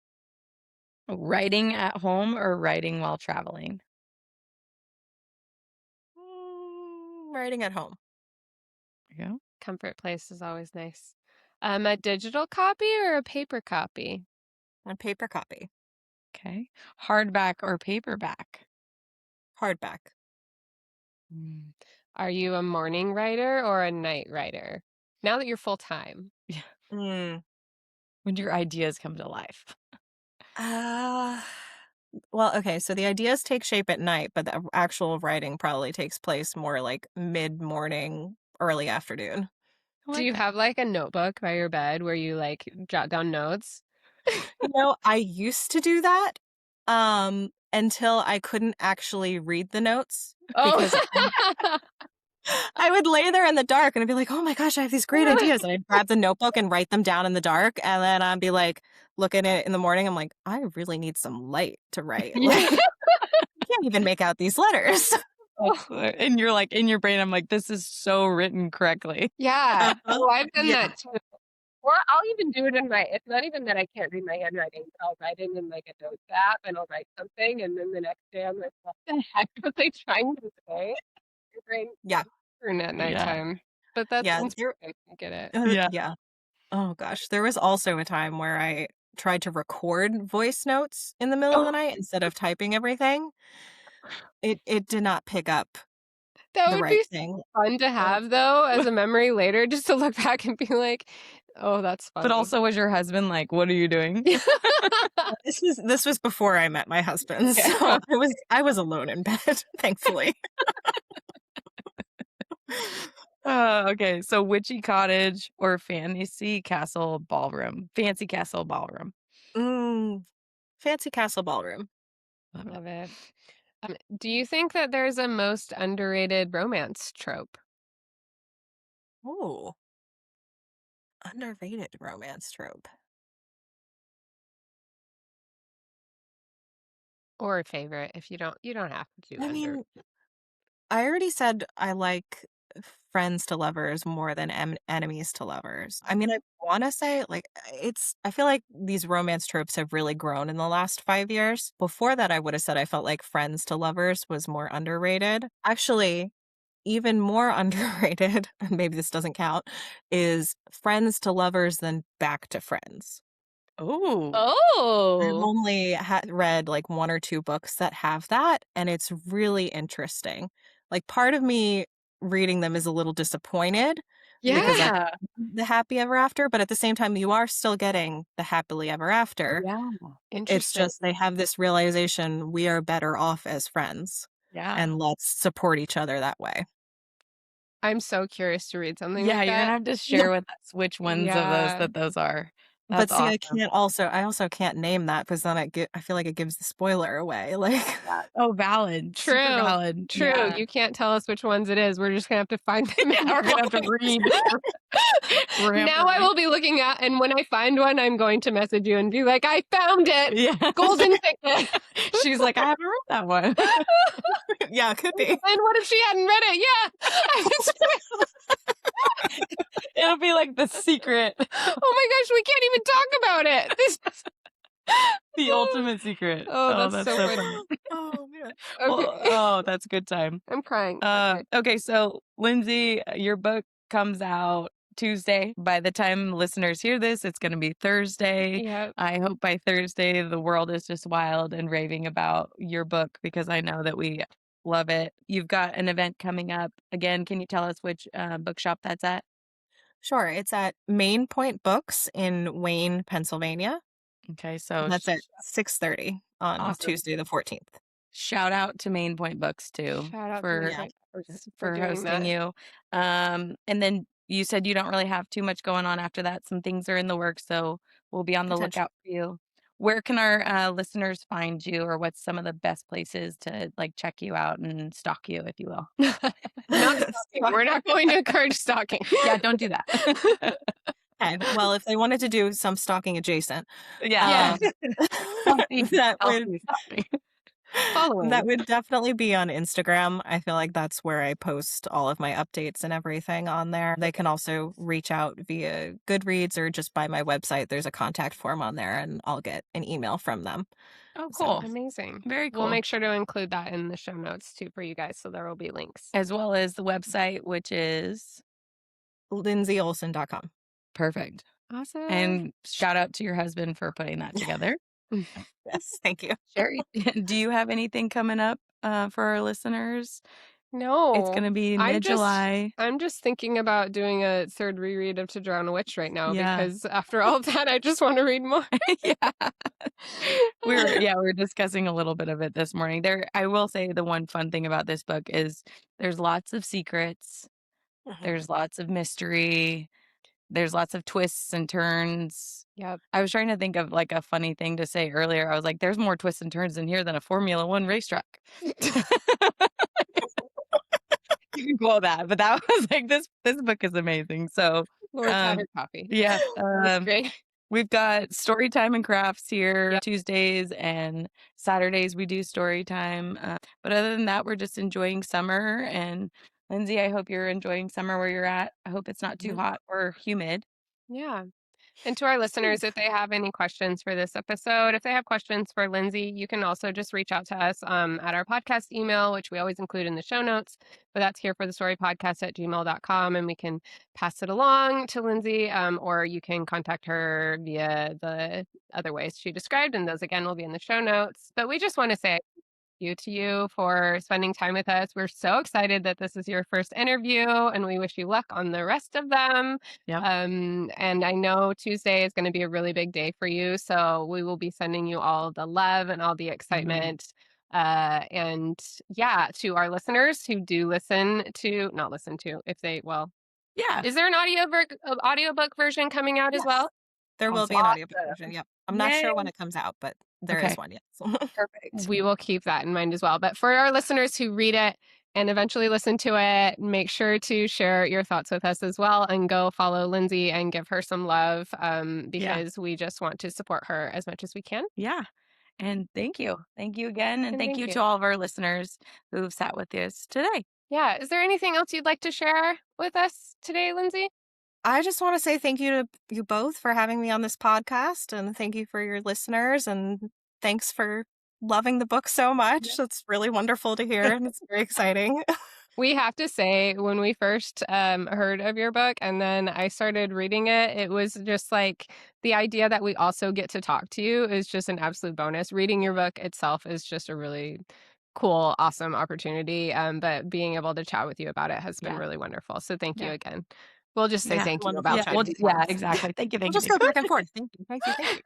Writing at home or writing while traveling? Writing at home There you go. Comfort place is always nice. A digital copy or a paper copy? on paper copy. Okay. Hardback or paperback? Hardback. Mm. Are you a morning writer or a night writer? Now that you're full time. Yeah. Mm. When your ideas come to life. Uh, well, okay, so the ideas take shape at night, but the actual writing probably takes place more like mid-morning, early afternoon. I Do like you that. have like a notebook by your bed where you like jot down notes? I used to do that until I couldn't actually read the notes Oh, because I would lay there in the dark and I'd be like, "Oh my gosh, I have these great ideas." And I'd grab the notebook and write them down in the dark, and then I'd be like, looking at it in the morning, I'm like, "I really need some light to write." Yeah. Like, I can't even make out these letters. And you're like in your brain, I'm like, this is so written correctly. yeah. Uh-huh. Oh, I've done Yeah. that too. Or I'll even do it in my, it's not even that I can't read my handwriting, but I'll write it in like a notes app and I'll write something. And then the next day I'm like, what the heck was I trying to say? Your brain Yeah. turn at Yeah. nighttime. But that's Yeah. inspiring. I get it. Yeah. Yeah. Oh gosh. There was also a time where I tried to record voice notes in the middle of Oh, the night instead of typing everything. It did not pick up That the would right be thing. fun to have though as a memory later, just to look back and be like, oh, that's but funny. also was your husband like, what are you doing? This was before I met my husband, Okay. so I was alone in bed, thankfully. Okay, so Witchy Cottage or Fantasy Castle Ballroom? Fancy Castle Ballroom. Mm, fancy castle ballroom. Love it. Love it. Do you think that there's a most underrated romance trope Oh, underrated romance trope. or a favorite? If you don't have to do I under. mean, I already said I like friends to lovers more than enemies to lovers. I mean, I want to say I feel like these romance tropes have really grown in the last 5 years. Before that, I would have said I felt like friends to lovers was more underrated. Actually, even more underrated, and maybe this doesn't count, is friends to lovers than back to friends. Oh, I've Oh, only read like one or two books that have that, and it's really interesting. Like, part of me reading them is a little disappointed because I yeah. the happy ever after, but at the same time, you are still getting the happily ever after. yeah, It's Interesting. just they have this realization we are better off as friends, yeah. and let's support each other that way. I'm so curious to read something Yeah, like you're gonna that. have to share with us which ones of those Yeah. that those are. But That's see, awesome. I also can't name that because then I feel like it gives the spoiler away, like Yeah. Oh, valid. Super True. valid. True. Yeah. You can't tell us which ones it is. We're just gonna have to find them in Yeah, the we're gonna have to books. read. We're gonna have to Now I read. will be looking at, and when I find one, I'm going to message you and be like, I found it. Yeah. Golden ticket. She's like, I haven't read that one. Yeah, it could be. And what if she hadn't read it? Yeah. It'll be like the secret, Oh my gosh, we can't even talk about it. This the ultimate secret. Oh, Oh, that's that's so so funny. funny. Oh, man. Well, Okay. oh, that's a good time. I'm crying. Okay. Okay, so Lindsay, your book comes out Tuesday. By the time listeners hear this, it's going to be Thursday. Yeah. I hope by Thursday the world is just wild and raving about your book because I know that we love it. You've got an event coming up. Again, can you tell us which bookshop that's at? Sure, it's at Main Point Books in Wayne, Pennsylvania. Okay, so That's at 6:30 on awesome. Tuesday the 14th. Shout out to Main Point Books too Shout out to for Yeah. Midpoint for for doing hosting that. you. And then you said you don't really have too much going on after that. Some things are in the works, so we'll be on the Potential. lookout for you. Where can our listeners find you, or what's some of the best places to like check you out and stalk you, if you will? Not stalking. We're not going to encourage stalking. Yeah, don't do that. Okay, well, if they wanted to do some stalking adjacent, Yeah, Yeah. um, healthy, that would healthy stalking. that Following. would definitely be on Instagram. I feel like that's where I post all of my updates and everything on there. They can also reach out via Goodreads or just by my website. There's a contact form on there, and I'll get an email from them. Oh, So, cool. Amazing. Very We'll cool. make sure to include that in the show notes too for you guys, so there will be links. As well as the website, which is lindsayolsson.com. perfect. Awesome. And shout out to your husband for putting that together. Yes, thank you. Sherry, do you have anything coming up for our listeners? It's No, going to be I'm just mid-July. I'm just thinking about doing a third reread of To Drown a Witch right now Yeah. because after all of that, I just want to read more. Yeah. We were discussing a little bit of it this morning. I will say the one fun thing about this book is there's lots of secrets, there's lots of mystery, there's lots of twists and turns. Yep. I was trying to think of like a funny thing to say earlier. I was like, there's more twists and turns in here than a Formula One racetrack. You can quote that, but that was like this book is amazing. So Lord's had her coffee. yeah, That's great. we've got story time and crafts here Yep. Tuesdays and Saturdays. We do story time, but other than that, we're just enjoying summer. And Lindsay, I hope you're enjoying summer where you're at. I hope it's not too hot or humid. Yeah. And to our listeners, if they have any questions for this episode, if they have questions for Lindsay, you can also just reach out to us at our podcast email, which we always include in the show notes. But that's here for the story podcast at gmail.com. And we can pass it along to Lindsay, or you can contact her via the other ways she described. And those, again, will be in the show notes. But we just want to say you to you for spending time with us. We're so excited that this is your first interview and we wish you luck on the rest of them. Yep. And I know Tuesday is going to be a really big day for you. So we will be sending you all the love and all the excitement And yeah, to our listeners who do not listen to, if they, well, Yeah. is there an audiobook version coming out as Yes. well? There will Awesome. be an audiobook Awesome. version, yep. I'm not Yay. sure when it comes out, but there Okay. is one, yes. Perfect. We will keep that in mind as well. But for our listeners who read it and eventually listen to it, make sure to share your thoughts with us as well and go follow Lindsey and give her some love because we just want to support her as much as we can. Yeah. And thank you. Thank you again. And thank thank you you. to all of our listeners who've sat with us today. Yeah. Is there anything else you'd like to share with us today, Lindsey? I just want to say thank you to you both for having me on this podcast, and thank you for your listeners, and thanks for loving the book so much. It's really wonderful to hear, and it's very exciting. We have to say, when we first heard of your book and then I started reading it, it was just like the idea that we also get to talk to you is just an absolute bonus. Reading your book itself is just a really cool, awesome opportunity. But being able to chat with you about it has been really wonderful. So thank you again. We'll just say thank you Wonderful about chatting 50 with you. times. Exactly. Thank you. We'll Thank you. just go back and forth. Thank you. Thank you. Thank you.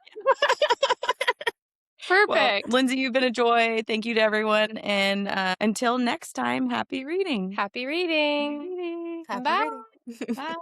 Perfect. Well, Lindsey, you've been a joy. Thank you to everyone. And until next time, happy reading. Happy reading. Happy reading. Happy Bye. reading. Bye.